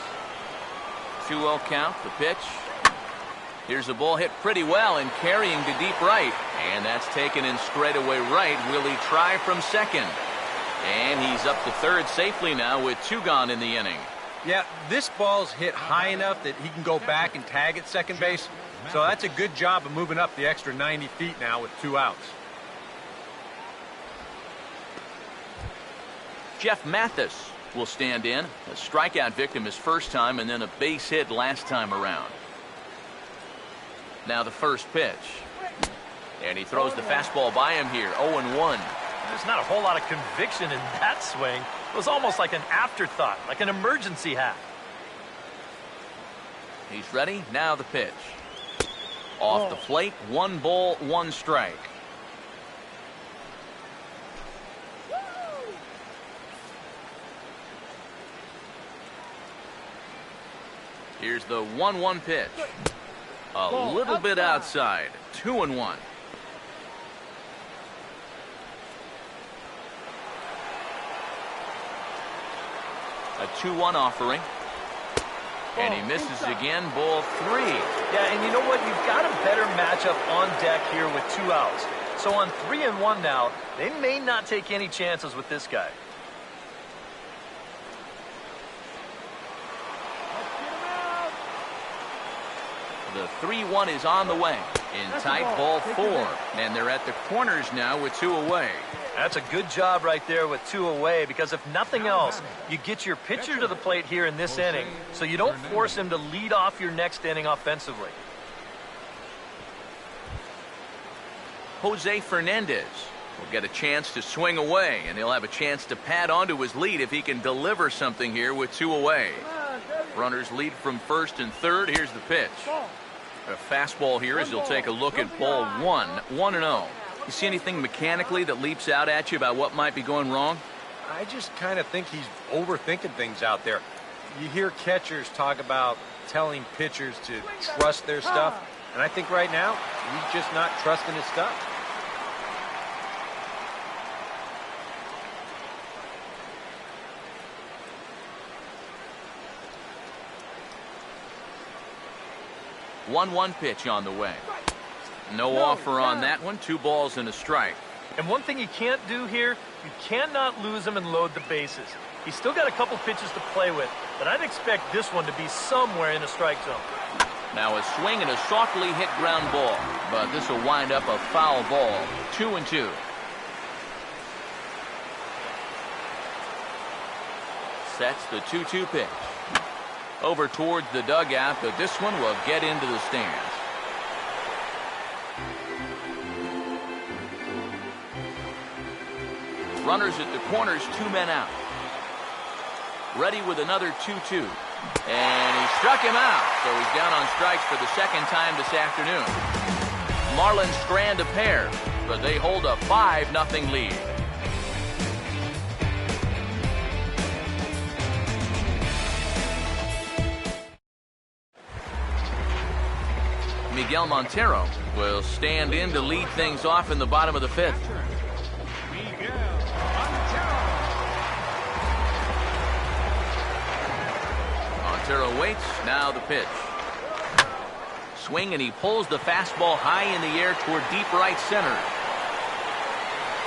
2-0 count, the pitch. Here's a ball hit pretty well and carrying to deep right. And that's taken in straightaway right. Will he try from second? And he's up to third safely now with 2 gone in the inning. Yeah, this ball's hit high enough that he can go back and tag at second base. So that's a good job of moving up the extra 90 feet now with 2 outs. Jeff Mathis will stand in. A strikeout victim his first time and then a base hit last time around. Now the first pitch. And he throws the fastball by him here. 0-1. There's not a whole lot of conviction in that swing. It was almost like an afterthought, like an emergency hack. He's ready. Now the pitch. Off the plate. 1 ball, 1 strike. Here's the 1-1 pitch. A little bit outside. 2-1. A 2-1 offering. And he misses again. Ball 3. Yeah, and you know what? You've got a better matchup on deck here with 2 outs. So on 3-1 now, they may not take any chances with this guy. The 3-1 is on the way. In tight, ball 4. And they're at the corners now with 2 away. That's a good job right there with 2 away, because if nothing else, you get your pitcher to the plate here in this inning, so you don't force him to lead off your next inning offensively. Jose Fernandez will get a chance to swing away, and he'll have a chance to pad onto his lead if he can deliver something here with 2 away. Runners lead from first and third. Here's the pitch. A fastball here as he'll take a look at ball 1. 1-0. You see anything mechanically that leaps out at you about what might be going wrong? I just kind of think he's overthinking things out there. You hear catchers talk about telling pitchers to trust their stuff, and I think right now he's just not trusting his stuff. One pitch on the way. No offer on that one. 2 balls and a strike. And one thing you can't do here, you cannot lose him and load the bases. He's still got a couple pitches to play with, but I'd expect this one to be somewhere in a strike zone. Now a swing and a softly hit ground ball, but this will wind up a foul ball. 2-2. Sets the 2-2 pitch. Over towards the dugout, but this one will get into the stands. Runners at the corners, 2 men out. Ready with another 2-2. And he struck him out, so he's down on strikes for the second time this afternoon. Marlins strand a pair, but they hold a 5-0 lead. Miguel Montero will stand in to lead things off in the bottom of the 5th. Montero waits. Now the pitch. Swing, and he pulls the fastball high in the air toward deep right center.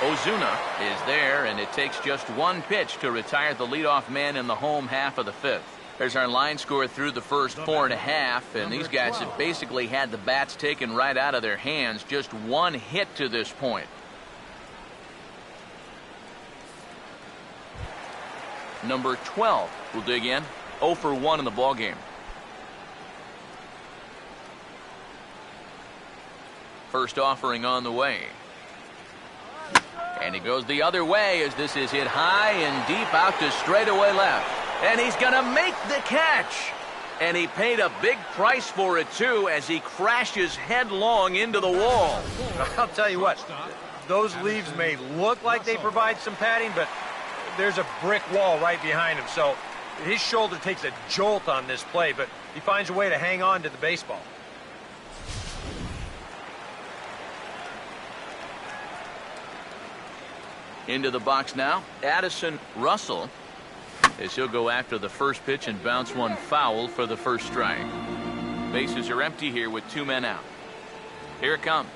Ozuna is there, and it takes just 1 pitch to retire the leadoff man in the home half of the 5th. There's our line score through the first 4.5, and these guys have basically had the bats taken right out of their hands. Just 1 hit to this point. Number 12 will dig in. 0 for 1 in the ballgame. First offering on the way. And he goes the other way as this is hit high and deep out to straightaway left. And he's going to make the catch. And he paid a big price for it, too, as he crashes headlong into the wall. I'll tell you what, those leaves may look like they provide some padding, but there's a brick wall right behind him. So his shoulder takes a jolt on this play, but he finds a way to hang on to the baseball. Into the box now, Addison Russell, as he'll go after the first pitch and bounce one foul for the first strike. Bases are empty here with 2 men out. Here it comes.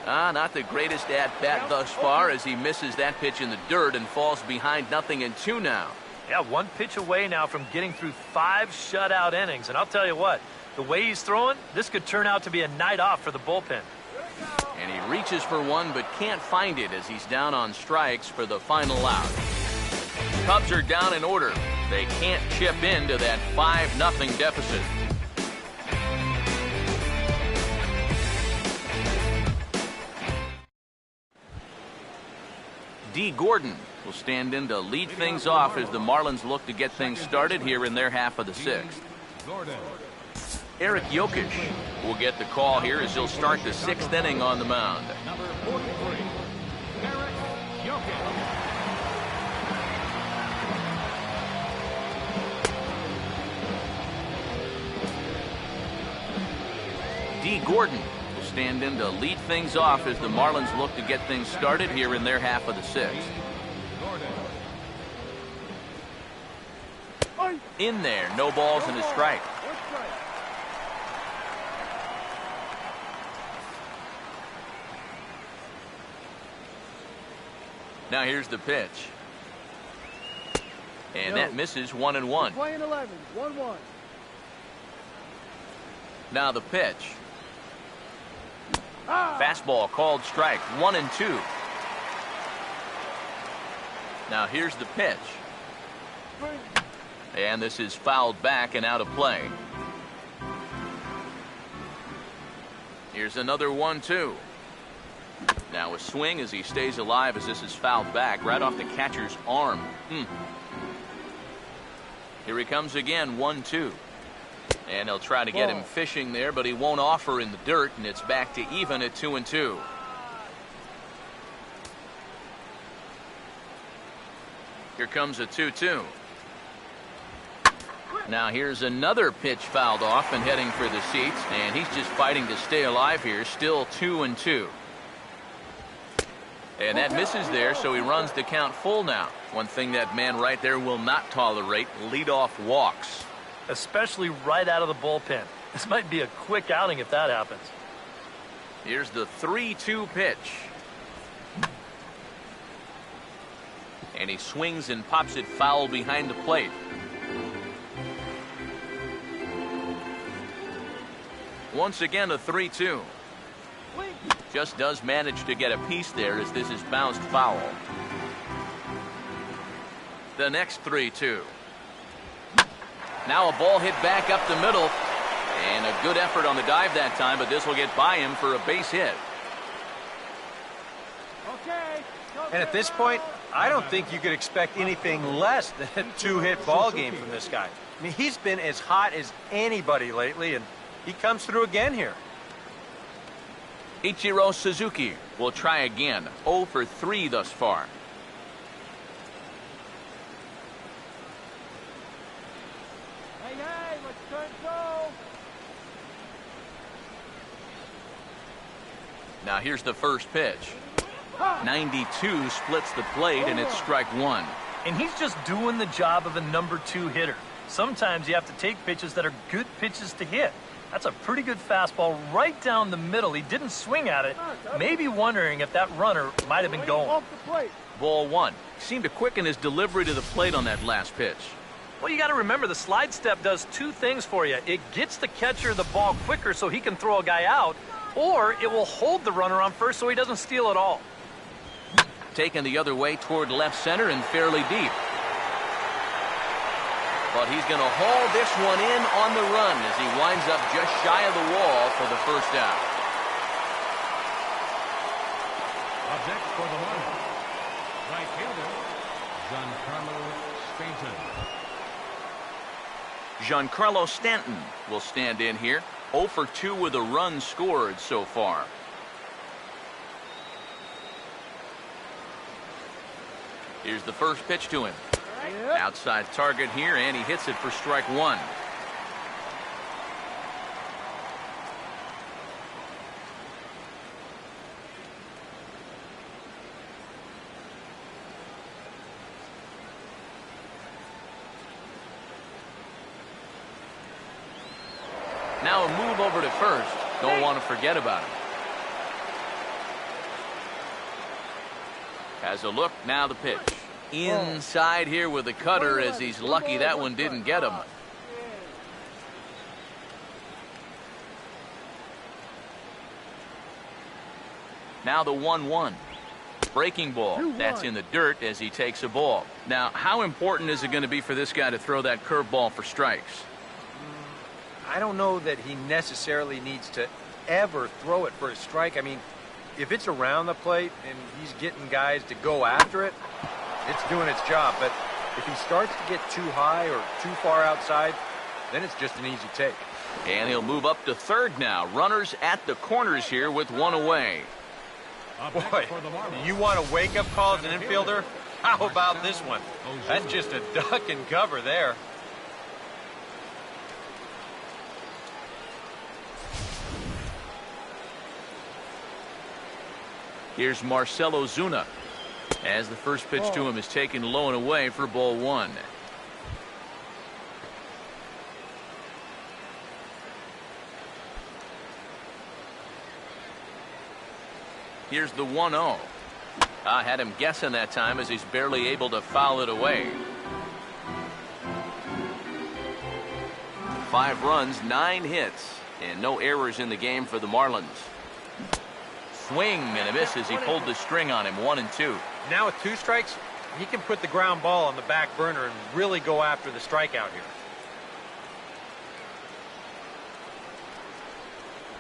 Not the greatest at-bat thus far as he misses that pitch in the dirt and falls behind 0-2 now. Yeah, 1 pitch away now from getting through 5 shutout innings. And I'll tell you what, the way he's throwing, this could turn out to be a night off for the bullpen. And he reaches for one but can't find it as he's down on strikes for the final out. Cubs are down in order. They can't chip into that 5-0 deficit. D. Gordon will stand in to lead things off as the Marlins look to get things started here in their half of the 6th. Eric Jokic will get the call here as he'll start the 6th inning on the mound. Number 43, Eric Jokic. D. Gordon will stand in to lead things off as the Marlins look to get things started here in their half of the sixth. In there, no balls and a strike. Now here's the pitch. And that misses 1-1. Playing 11, 1-1. Now the pitch. Fastball called strike, 1-2. Now here's the pitch. And this is fouled back and out of play. Here's another 1-2. Now a swing as he stays alive as this is fouled back right off the catcher's arm. Here he comes again, 1-2. And they'll try to get him fishing there, but he won't offer in the dirt, and it's back to even at 2-2. Here comes a 2-2. Now here's another pitch fouled off and heading for the seats, and he's just fighting to stay alive here, still 2-2. And that misses there, so he runs the count full now. One thing that man right there will not tolerate, leadoff walks. Especially right out of the bullpen. This might be a quick outing if that happens. Here's the 3-2 pitch. And he swings and pops it foul behind the plate. Once again, a 3-2. Just does manage to get a piece there as this is bounced foul. The next 3-2. Now a ball hit back up the middle. And a good effort on the dive that time, but this will get by him for a base hit. And at this point, I don't think you could expect anything less than a two-hit ball game from this guy. I mean, he's been as hot as anybody lately, and he comes through again here. Ichiro Suzuki will try again. 0 for 3 thus far. Hey, let's turn go. Now here's the first pitch. 92 splits the plate, and it's strike one. And he's just doing the job of a number 2 hitter. Sometimes you have to take pitches that are good pitches to hit. That's a pretty good fastball right down the middle. He didn't swing at it. Maybe wondering if that runner might have been going. Ball one. Seemed to quicken his delivery to the plate on that last pitch. Well, you got to remember the slide step does 2 things for you. It gets the catcher the ball quicker so he can throw a guy out, or it will hold the runner on first so he doesn't steal it all. Taken the other way toward left center and fairly deep. But he's going to haul this one in on the run as he winds up just shy of the wall for the first out. Up next for the Marlins, right fielder, Giancarlo Stanton. Giancarlo Stanton will stand in here. 0 for 2 with a run scored so far. Here's the first pitch to him. Outside target here, and he hits it for strike one. Now a move over to first. Don't want to forget about him. Has a look, now the pitch. Inside here with the cutter as he's lucky that one didn't get him. Now the 1-1. Breaking ball. That's in the dirt as he takes a ball. Now, how important is it going to be for this guy to throw that curveball for strikes? I don't know that he necessarily needs to ever throw it for a strike. I mean, if it's around the plate and he's getting guys to go after it, it's doing its job. But if he starts to get too high or too far outside, then it's just an easy take. And he'll move up to third now. Runners at the corners here with one away. Boy, you want a wake-up call as an infielder? How about this one? That's just a duck and cover there. Here's Marcelo Zuna as the first pitch to him is taken low and away for ball 1. Here's the 1-0. I had him guessing that time as he's barely able to foul it away. 5 runs, 9 hits, and no errors in the game for the Marlins. Swing and a miss as he pulled the string on him. 1-2. Now with 2 strikes, he can put the ground ball on the back burner and really go after the strikeout here.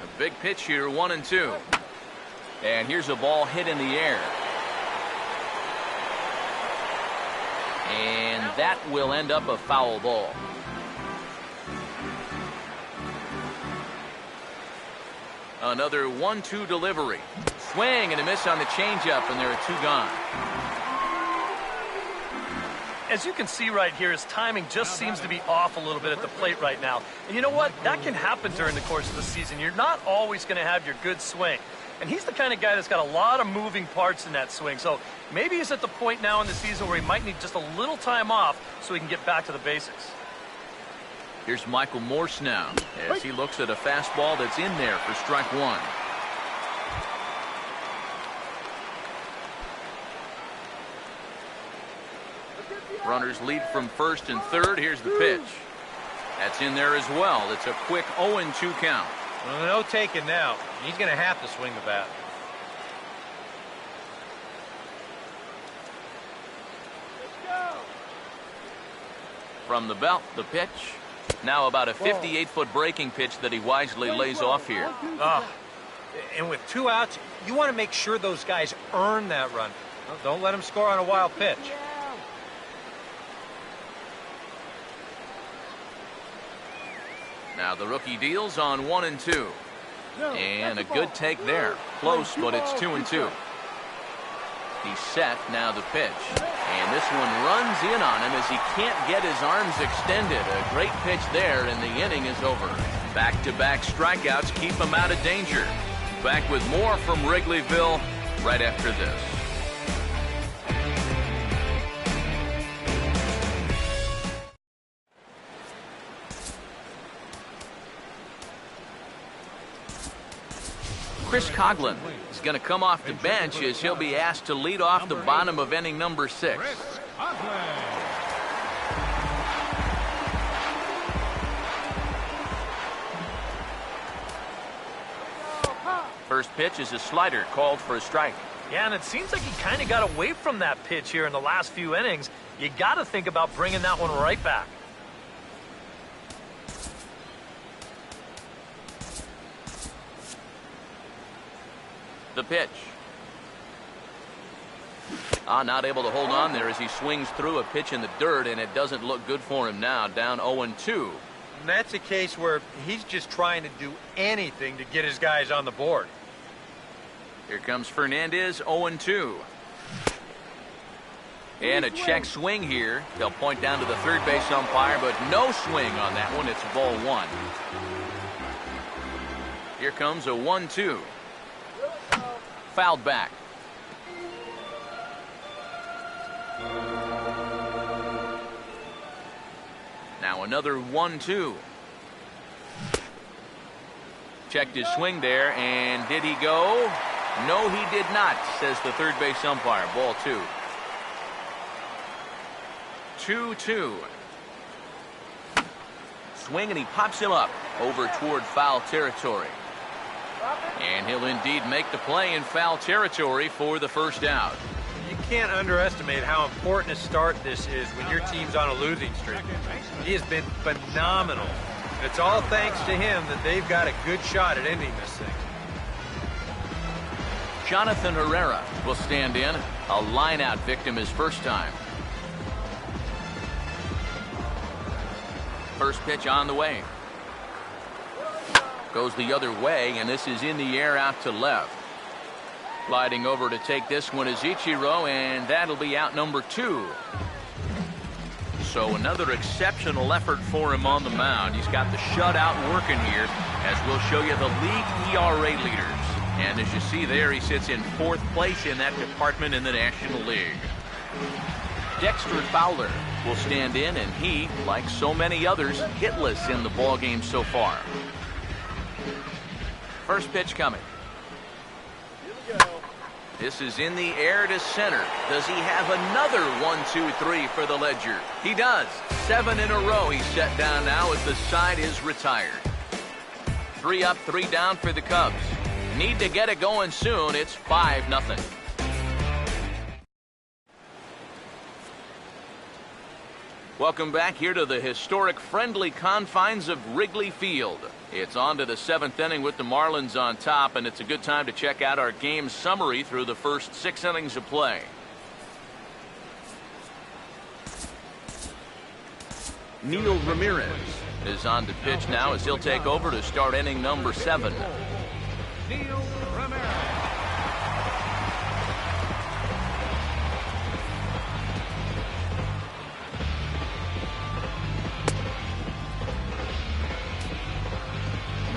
A big pitch here. 1-2. And here's a ball hit in the air. And that will end up a foul ball. Another 1-2 delivery. Swing and a miss on the changeup, and there are 2 gone. As you can see right here, his timing just seems to be off a little bit at the plate right now. And you know what? That can happen during the course of the season. You're not always going to have your good swing. And he's the kind of guy that's got a lot of moving parts in that swing. So maybe he's at the point now in the season where he might need just a little time off so he can get back to the basics. Here's Michael Morse now as he looks at a fastball that's in there for strike 1. Runners lead from first and third. Here's the pitch. That's in there as well. It's a quick 0-2 count. Well, no taking now. He's going to have to swing the bat. From the belt, the pitch. Now about a 58-foot breaking pitch that he wisely lays off here. And with 2 outs, you want to make sure those guys earn that run. Don't let them score on a wild pitch. Now the rookie deals on 1-2. And a good take there. Close, but it's 2-2. He's set. Now the pitch. And this one runs in on him as he can't get his arms extended. A great pitch there, and the inning is over. Back-to-back strikeouts keep him out of danger. Back with more from Wrigleyville right after this. Chris Coughlin is going to come off the bench as he'll be asked to lead off the bottom of inning number 6. First pitch is a slider called for a strike. Yeah, and it seems like he kind of got away from that pitch here in the last few innings. You got to think about bringing that one right back. The pitch. Not able to hold on there as he swings through a pitch in the dirt, and it doesn't look good for him now. Down 0-2. And that's a case where he's just trying to do anything to get his guys on the board. Here comes Fernandez, 0-2. And a check swing here. They'll point down to the third base umpire, but no swing on that one. It's ball 1. Here comes a 1-2. Fouled back. Now another 1-2. Checked his swing there, and did he go? No, he did not, says the third base umpire. Ball 2. 2-2. Swing, and he pops him up over toward foul territory. And he'll indeed make the play in foul territory for the first out. You can't underestimate how important a start this is when your team's on a losing streak. He has been phenomenal. It's all thanks to him that they've got a good shot at ending this thing. Jonathan Herrera will stand in. A line-out victim his first time. First pitch on the way. Goes the other way, and this is in the air out to left. Sliding over to take this one is Ichiro, and that'll be out number 2. So another exceptional effort for him on the mound. He's got the shutout working here, as we'll show you the league ERA leaders. And as you see there, he sits in 4th place in that department in the National League. Dexter Fowler will stand in, and he, like so many others, hitless in the ballgame so far. First pitch coming. This is in the air to center. Does he have another 1-2-3 for the Ledger? He does. 7 in a row he's set down now as the side is retired. 3 up, 3 down for the Cubs. Need to get it going soon. It's 5-0. Welcome back here to the historic friendly confines of Wrigley Field. It's on to the 7th inning with the Marlins on top, and it's a good time to check out our game summary through the first 6 innings of play. Neil Ramirez is on to pitch now as he'll take over to start inning number 7. Neil Ramirez.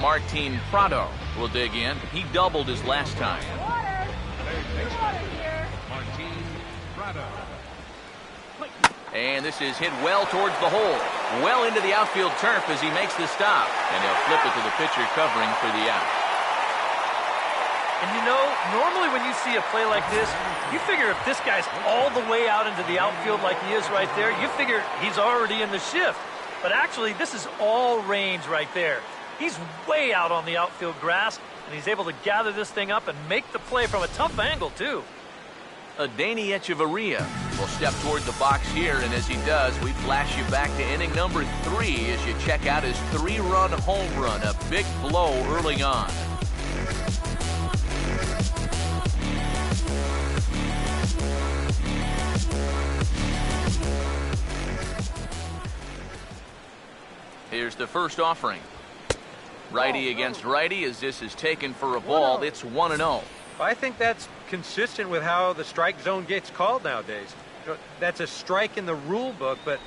Martin Prado will dig in. He doubled his last time. Third baseman, Martin Prado. And this is hit well towards the hole. Well into the outfield turf as he makes the stop. And he'll flip it to the pitcher covering for the out. And you know, normally when you see a play like this, you figure if this guy's all the way out into the outfield like he is right there, you figure he's already in the shift. But actually, this is all range right there. He's way out on the outfield grass, and he's able to gather this thing up and make the play from a tough angle, too. Adeiny Echeverria will step toward the box here, and as he does, we flash you back to inning number 3 as you check out his 3-run home run, a big blow early on. Here's the first offering. Righty against righty as this is taken for a ball. It's 1-0. I think that's consistent with how the strike zone gets called nowadays. You know, that's a strike in the rule book, but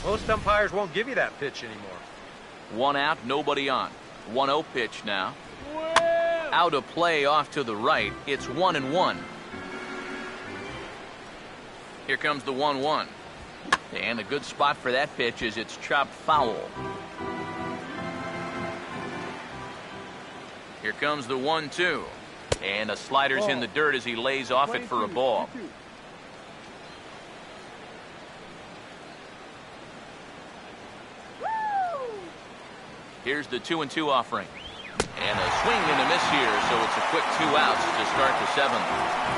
most umpires won't give you that pitch anymore. 1 out, nobody on. 1-0 pitch now. Out of play off to the right. It's 1-1. Here comes the 1-1. And a good spot for that pitch is it's chopped foul. Here comes the 1-2. And a slider's in the dirt as he lays off it for a ball. Here's the 2-2 offering. And a swing and a miss here, so it's a quick 2 outs to start the 7th.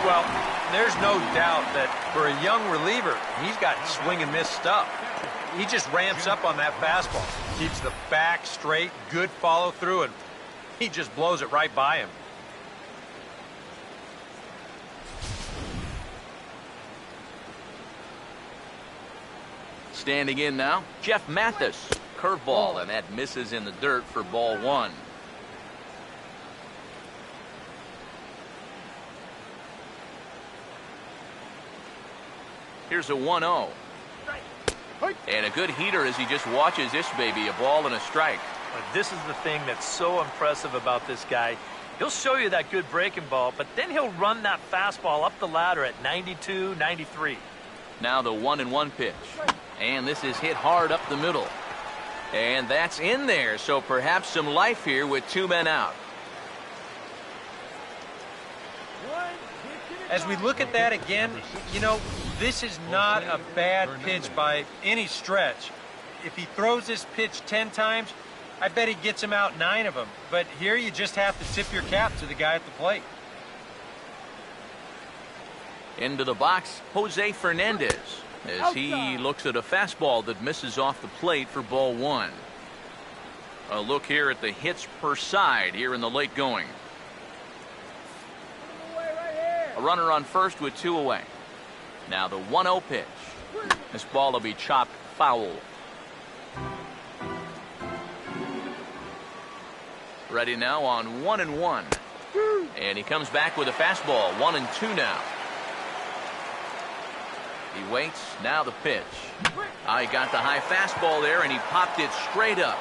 Well, there's no doubt that for a young reliever, he's got swing and miss stuff. He just ramps up on that fastball. Keeps the back straight, good follow through, and he just blows it right by him. Standing in now, Jeff Mathis. Curveball, and that misses in the dirt for ball 1. Here's a 1-0. And a good heater as he just watches this baby, a ball and a strike. This is the thing that's so impressive about this guy. He'll show you that good breaking ball, but then he'll run that fastball up the ladder at 92, 93. Now the 1-1 pitch. And this is hit hard up the middle. And that's in there, so perhaps some life here with 2 men out. As we look at that again, you know, this is not a bad pitch by any stretch. If he throws this pitch 10 times, I bet he gets him out 9 of them. But here you just have to tip your cap to the guy at the plate. Into the box, Jose Fernandez, as he looks at a fastball that misses off the plate for ball 1. A look here at the hits per side here in the late going. A runner on first with 2 away. Now the 1-0 pitch. This ball will be chopped foul. Ready now on 1-1. And he comes back with a fastball. 1-2 now. He waits. Now the pitch. He got the high fastball there, and he popped it straight up.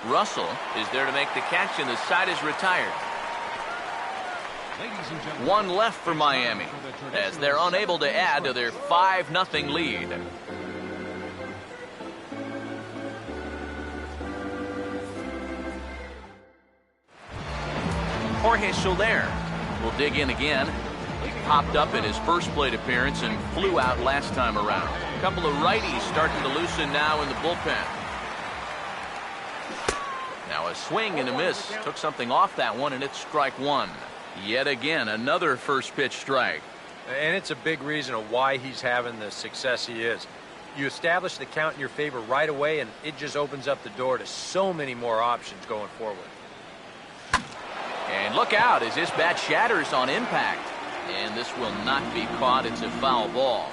Russell is there to make the catch, and the side is retired. Ladies and gentlemen, One left for Miami as they're unable to add to their 5-0 lead. Jorge Soler will dig in again. Popped up in his first plate appearance and flew out last time around. A couple of righties starting to loosen now in the bullpen. Now a swing and a miss. Took something off that one, and it's strike one. Yet again, another first pitch strike. And it's a big reason of why he's having the success he is. You establish the count in your favor right away, and it just opens up the door to so many more options going forward. And look out as this bat shatters on impact. And this will not be caught. It's a foul ball.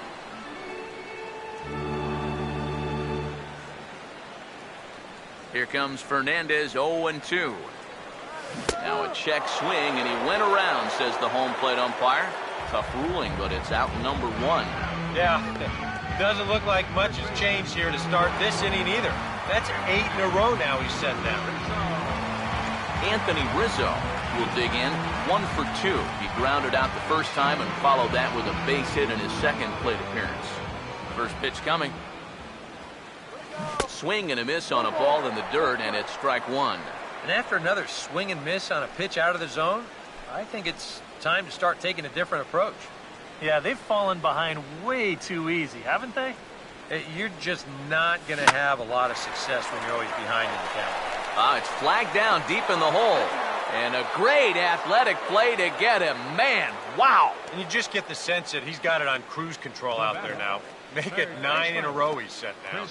Here comes Fernandez, 0-2. Now a check swing, and he went around, says the home plate umpire. Tough ruling, but it's out number one. Yeah, doesn't look like much has changed here to start this inning either. That's 8 in a row now he's set down. Anthony Rizzo will dig in, 1 for 2. He grounded out the first time and followed that with a base hit in his second plate appearance. First pitch coming. Swing and a miss on a ball in the dirt, and it's strike one. And after another swing and miss on a pitch out of the zone, I think it's time to start taking a different approach. Yeah, they've fallen behind way too easy, haven't they? You're just not going to have a lot of success when you're always behind in the count. It's flagged down deep in the hole. And a great athletic play to get him. Man, wow. And you just get the sense that he's got it on cruise control out there now. Make it 9 in a row he's set down.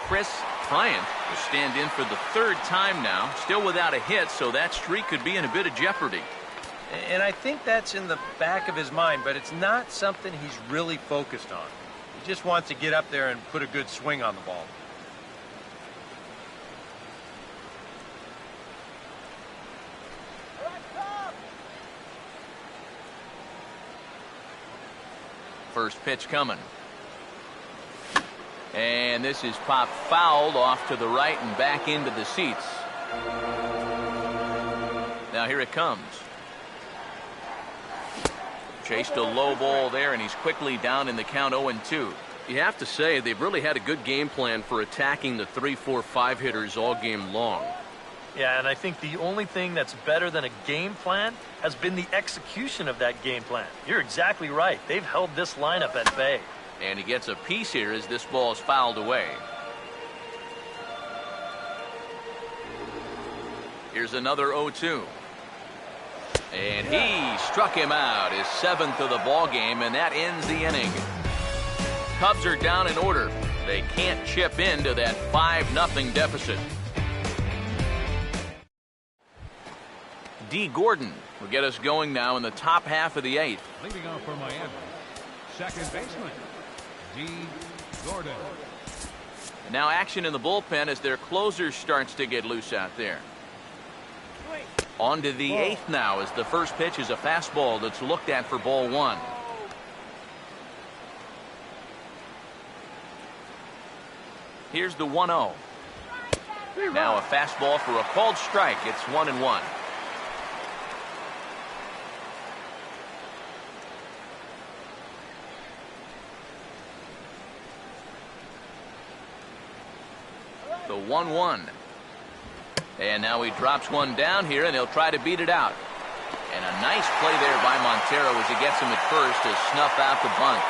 Chris Bryant will stand in for the 3rd time now. Still without a hit, so that streak could be in a bit of jeopardy. And I think that's in the back of his mind, but it's not something he's really focused on. He just wants to get up there and put a good swing on the ball. First pitch coming. And this is popped fouled off to the right and back into the seats. Now here it comes. Chased a low ball there, and he's quickly down in the count 0-2. You have to say they've really had a good game plan for attacking the 3, 4, 5 hitters all game long. Yeah, and I think the only thing that's better than a game plan has been the execution of that game plan. You're exactly right. They've held this lineup at bay. And he gets a piece here as this ball is fouled away. Here's another 0-2. And he struck him out, his 7th of the ball game, and that ends the inning. Cubs are down in order. They can't chip into that 5-0 deficit. D. Gordon will get us going now in the top half of the 8th. Leading off for Miami, second baseman, D. Gordon. And now action in the bullpen as their closer starts to get loose out there. On to the 8th now as the first pitch is a fastball that's looked at for ball 1. Here's the 1-0. Now a fastball for a called strike. It's 1-1. The 1-1. And now he drops one down here, and he'll try to beat it out. And a nice play there by Montero as he gets him at first to snuff out the bunt.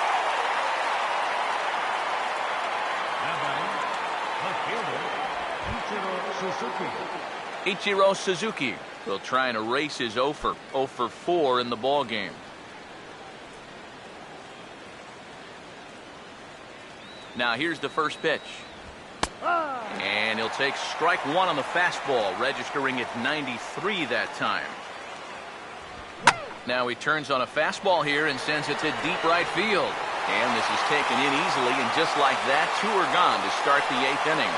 Ichiro Suzuki will try and erase his 0 for 4 in the ball game. Now here's the first pitch. And he'll take strike 1 on the fastball, registering at 93 that time. Now he turns on a fastball here and sends it to deep right field. And this is taken in easily, and just like that, 2 are gone to start the 8th inning.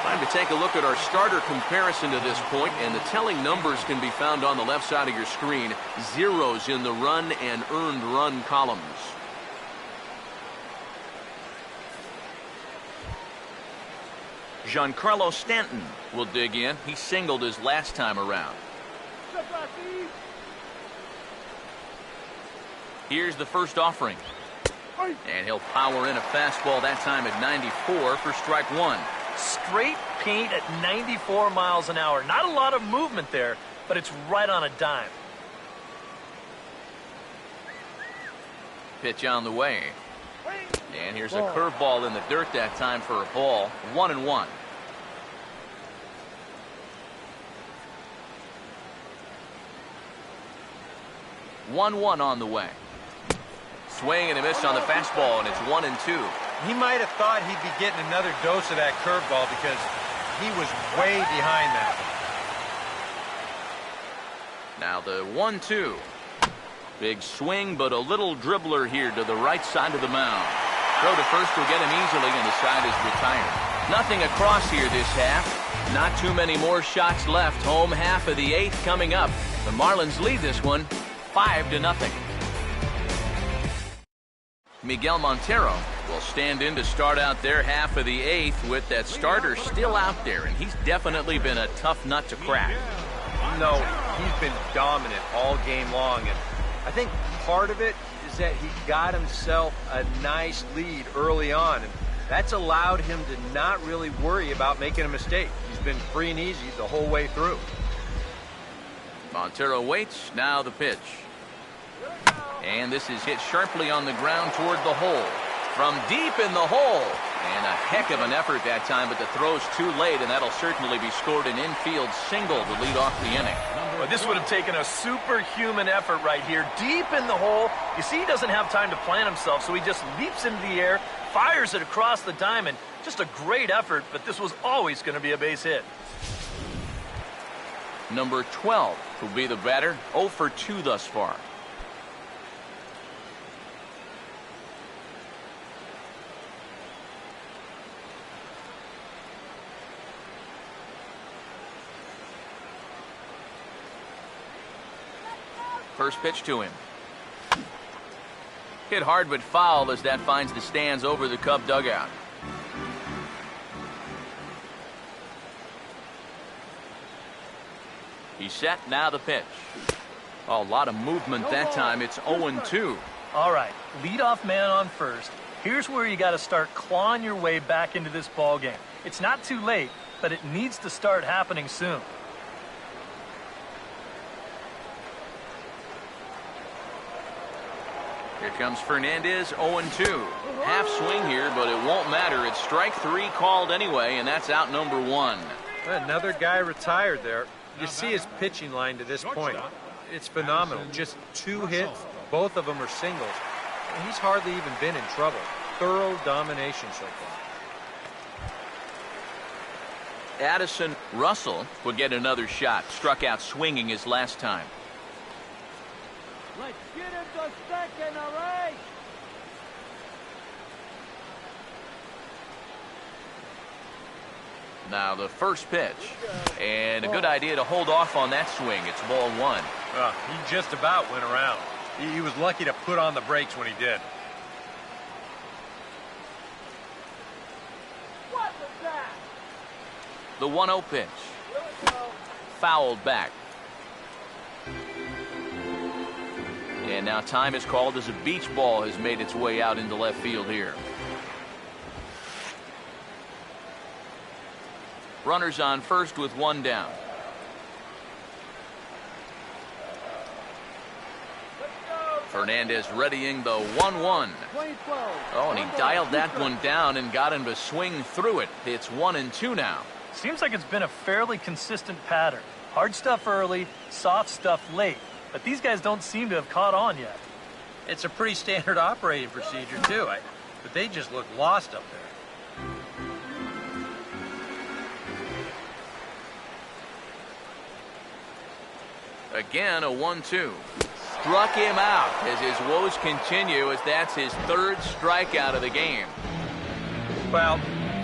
Time to take a look at our starter comparison to this point, and the telling numbers can be found on the left side of your screen. Zeros in the run and earned run columns. Giancarlo Stanton will dig in. He singled his last time around. Here's the first offering. And he'll power in a fastball that time at 94 for strike one. Straight paint at 94 miles an hour. Not a lot of movement there, but it's right on a dime. Pitch on the way. And here's a curveball in the dirt that time for a ball. 1-1. On the way. Swing and a miss on the fastball, and it's 1-2. He might have thought he'd be getting another dose of that curveball because he was way behind that. Now the 1-2. Big swing, but a little dribbler here to the right side of the mound. Throw to first will get him easily, and the side is retired. Nothing across here this half. Not too many more shots left. Home half of the eighth coming up. The Marlins lead this one 5-0. Miguel Montero will stand in to start out their half of the eighth with that starter still out there, and he's definitely been a tough nut to crack. No, he's been dominant all game long, and I think part of it is that he got himself a nice lead early on, and that's allowed him to not really worry about making a mistake. He's been free and easy the whole way through. Montero waits. Now the pitch. And this is hit sharply on the ground toward the hole. From deep in the hole. And a heck of an effort that time, but the throw's too late, and that'll certainly be scored an infield single to lead off the inning. Well, this would have taken a superhuman effort right here, deep in the hole. You see, he doesn't have time to plant himself, so he just leaps into the air, fires it across the diamond. Just a great effort, but this was always going to be a base hit. Number 12 will be the batter. 0 for 2 thus far. First pitch to him. Hit hard but foul as that finds the stands over the Cub dugout. He's set. Now the pitch. Oh, a lot of movement that time. It's 0-2. All right, leadoff man on first. Here's where you got to start clawing your way back into this ball game. It's not too late, but it needs to start happening soon. Here comes Fernandez, 0-2. Half swing here, but it won't matter. It's strike 3 called anyway, and that's out number 1. Another guy retired there. You see his pitching line to this point. It's phenomenal. Just 2 hits. Both of them are singles. And he's hardly even been in trouble. Thorough domination so far. Addison Russell would get another shot. Struck out swinging his last time. Let's get him to second, all right? Now the first pitch. And a good idea to hold off on that swing. It's ball 1. He just about went around. He was lucky to put on the brakes when he did. What was that? The 1-0 pitch. Fouled back. And now time is called as a beach ball has made its way out into left field here. Runners on first with 1 down. Fernandez readying the 1-1. Oh, and he dialed that one down and got him to swing through it. It's 1-2 now. Seems like it's been a fairly consistent pattern. Hard stuff early, soft stuff late. But these guys don't seem to have caught on yet. It's a pretty standard operating procedure, too. But they just look lost up there. Again, a 1-2. Struck him out as his woes continue, as that's his 3rd strikeout of the game. Well,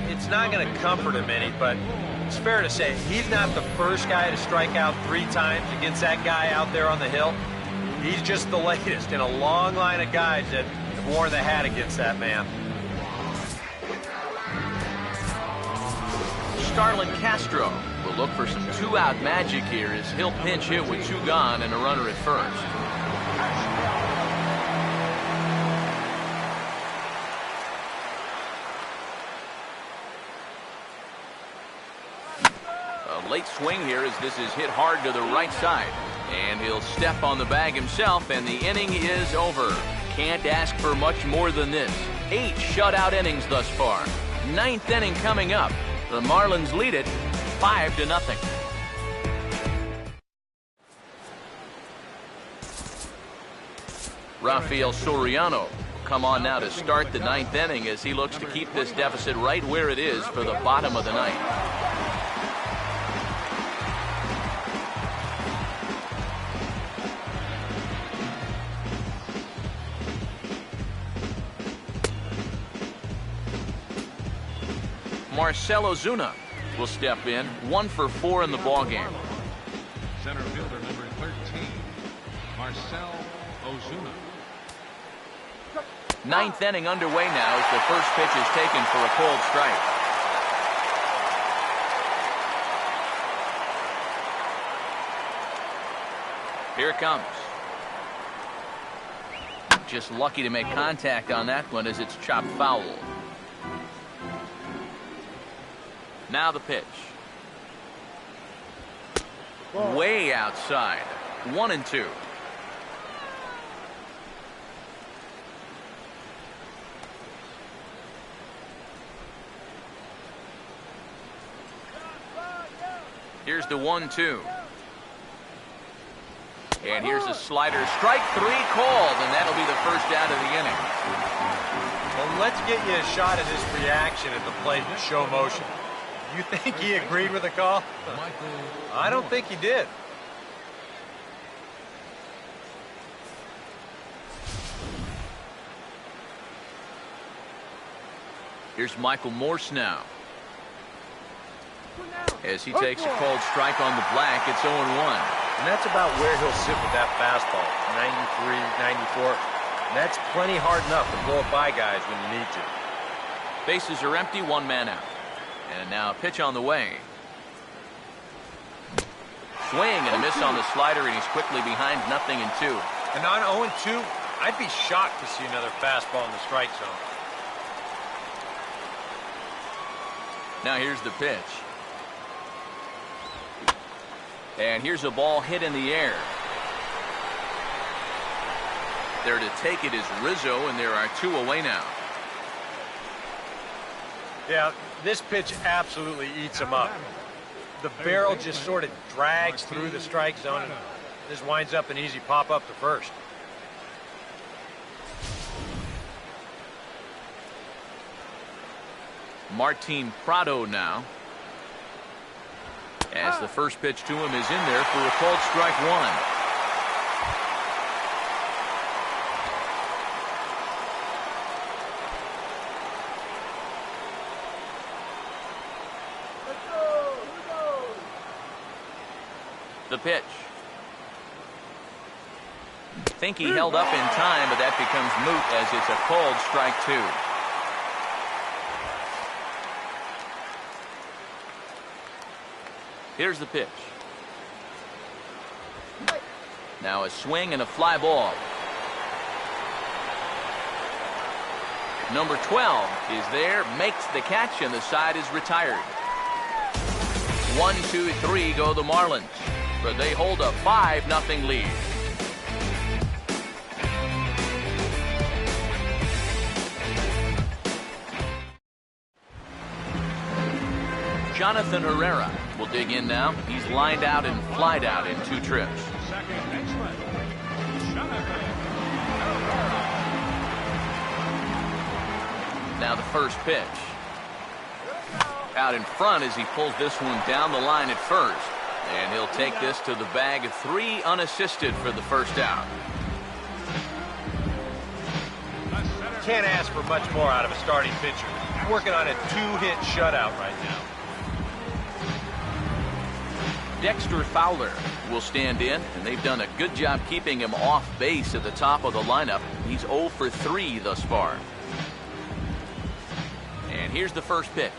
it's not going to comfort him any, but it's fair to say he's not the first guy to strike out 3 times against that guy out there on the hill. He's just the latest in a long line of guys that have worn the hat against that man. Starlin Castro will look for some two-out magic here as he'll pinch hit with two gone and a runner at first. A late swing here as this is hit hard to the right side. And he'll step on the bag himself, and the inning is over. Can't ask for much more than this. 8 shutout innings thus far. 9th inning coming up. The Marlins lead it 5-0. Rafael Soriano will come on now to start the 9th inning as he looks to keep this deficit right where it is for the bottom of the 9th. Marcell Ozuna will step in, 1 for 4 in the ballgame. Center fielder number 13, Marcell Ozuna. 9th inning underway now as the first pitch is taken for a cold strike. Here it comes. Just lucky to make contact on that one as it's chopped foul. Now the pitch. Way outside. 1-2. Here's the 1-2. And here's a slider. Strike 3 called, and that'll be the first out of the inning. Well, let's get you a shot at his reaction at the plate in show motion. You think he agreed with the call? I don't think he did. Here's Michael Morse now. As he takes a cold strike on the black, it's 0-1. And that's about where he'll sit with that fastball, 93, 94. And that's plenty hard enough to blow it by guys when you need to. Bases are empty, 1 man out. And now a pitch on the way. Swing and a miss on the slider, and he's quickly behind 0-2. And on 0-2, I'd be shocked to see another fastball in the strike zone. Now here's the pitch. And here's a ball hit in the air. There to take it is Rizzo, and there are 2 away now. Yeah, this pitch absolutely eats him up. The barrel just sort of drags through the strike zone, and this winds up an easy pop-up to first. Martin Prado now. As the first pitch to him is in there for a called strike 1. The pitch. Think he held up in time, but that becomes moot as it's a called strike 2. Here's the pitch. Now a swing and a fly ball. Number 12 is there, makes the catch, and the side is retired. 1, 2, 3 go the Marlins, but they hold a 5-0 lead. Jonathan Herrera will dig in now. He's lined out and flied out in 2 trips. Second baseman, Jonathan. Now the first pitch. Out in front as he pulls this one down the line at first. And he'll take this to the bag of 3 unassisted for the first out. Can't ask for much more out of a starting pitcher. Working on a 2-hit shutout right now. Dexter Fowler will stand in, and they've done a good job keeping him off base at the top of the lineup. He's 0 for 3 thus far. And here's the first pitch.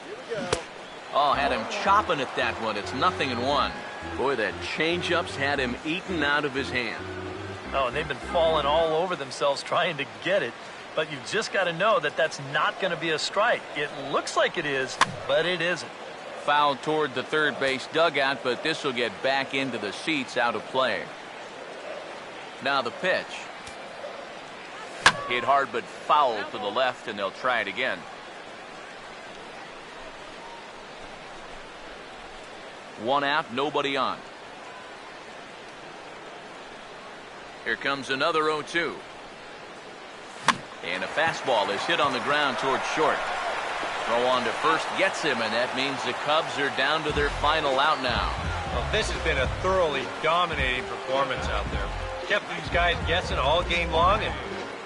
Here we go. Oh, had him chopping at that one. It's 0-1. Boy, that changeup's had him eaten out of his hand. Oh, and they've been falling all over themselves trying to get it. But you've just got to know that that's not going to be a strike. It looks like it is, but it isn't. Foul toward the third base dugout, but this will get back into the seats, out of play. Now the pitch. Hit hard but foul to the left, and they'll try it again. One out, nobody on. Here comes another 0-2. And a fastball is hit on the ground towards short. Throw on to first gets him, and that means the Cubs are down to their final out now. Well, this has been a thoroughly dominating performance out there. Kept these guys guessing all game long, and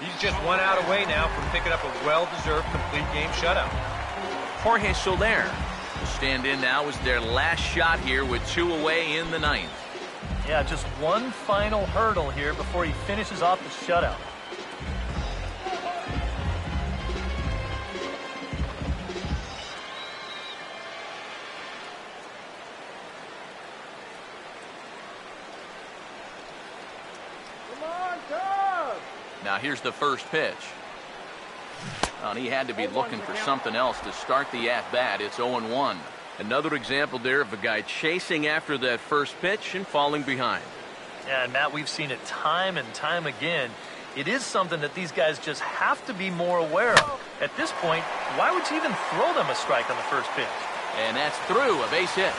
he's just 1 out away now from picking up a well-deserved complete game shutout. Jorge Soler will stand in now as their last shot here with 2 away in the 9th. Yeah, just one final hurdle here before he finishes off the shutout. Now here's the first pitch. And he had to be looking for something else to start the at-bat. It's 0-1. Another example there of a guy chasing after that first pitch and falling behind. Yeah, and Matt, we've seen it time and time again. It is something that these guys just have to be more aware of. At this point, why would you even throw them a strike on the first pitch? And that's through, a base hit.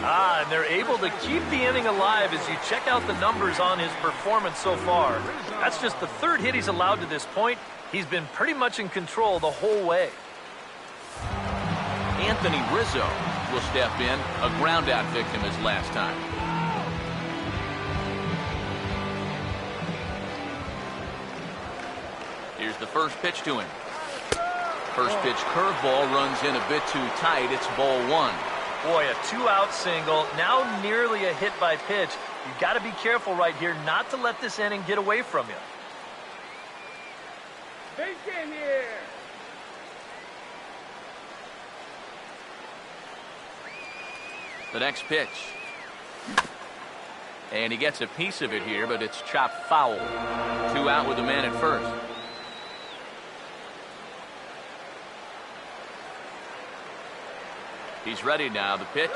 And they're able to keep the inning alive as you check out the numbers on his performance so far. That's just the third hit he's allowed to this point. He's been pretty much in control the whole way. Anthony Rizzo will step in, a ground-out victim his last time. Here's the first pitch to him. First pitch curveball runs in a bit too tight. It's ball 1. Boy, a 2-out single, now nearly a hit by pitch. You've got to be careful right here not to let this inning get away from you. Big game here. The next pitch. And he gets a piece of it here, but it's chopped foul. 2 out with the man at first. He's ready now, the pitch.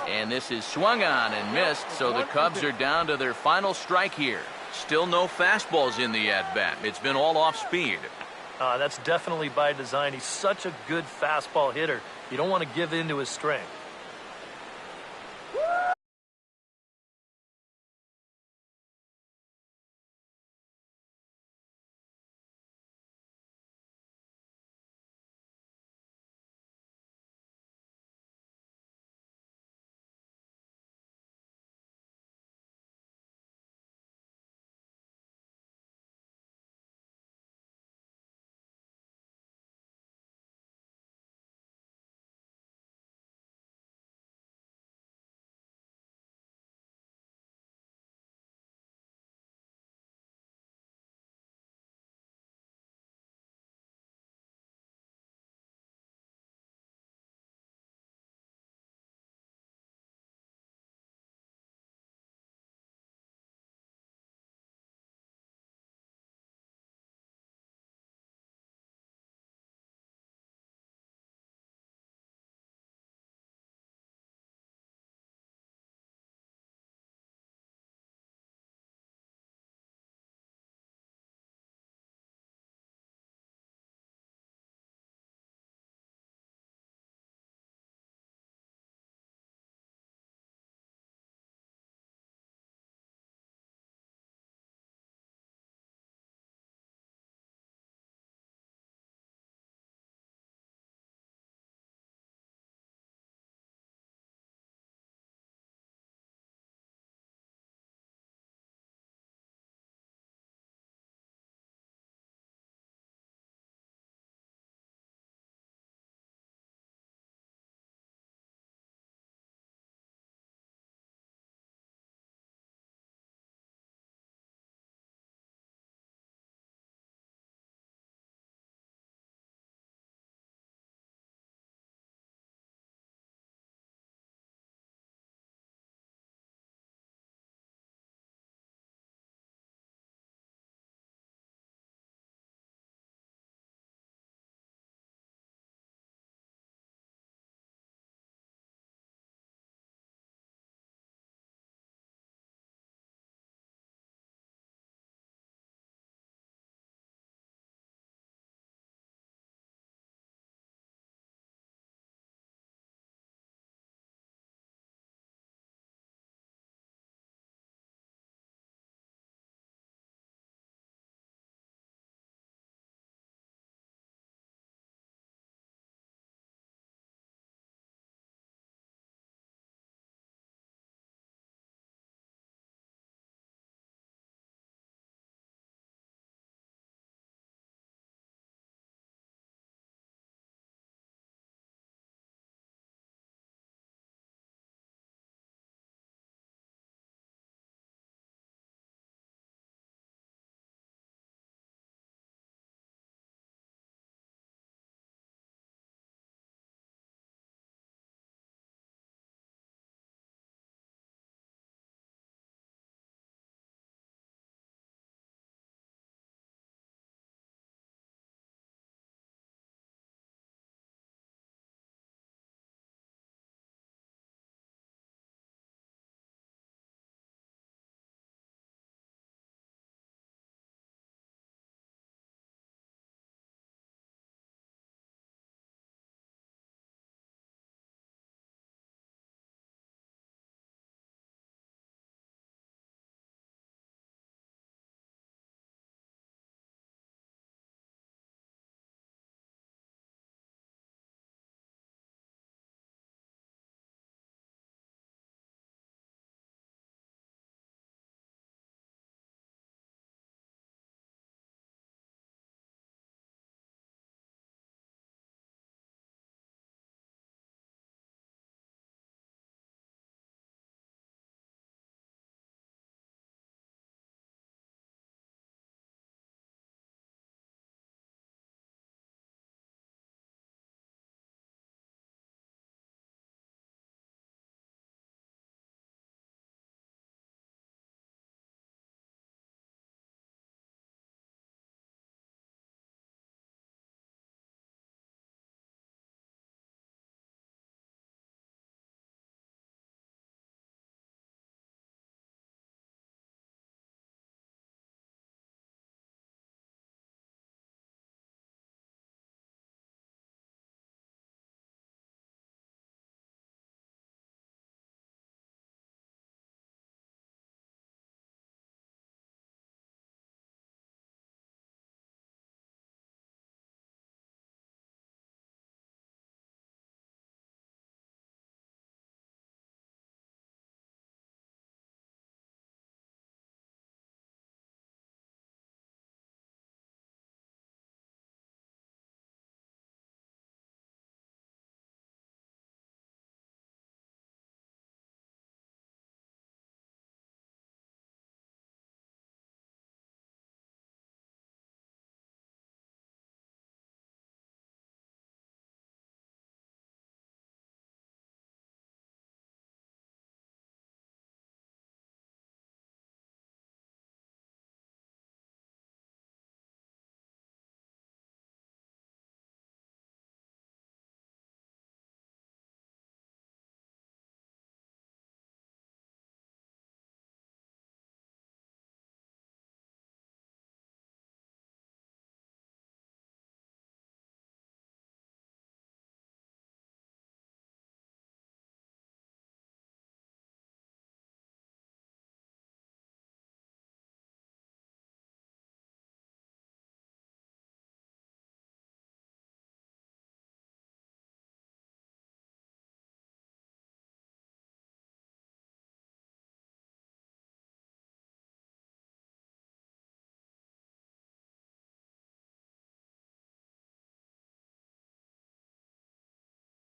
And this is swung on and missed, so the Cubs are down to their final strike here. Still no fastballs in the at-bat. It's been all off speed. That's definitely by design. He's such a good fastball hitter. You don't want to give in to his strength.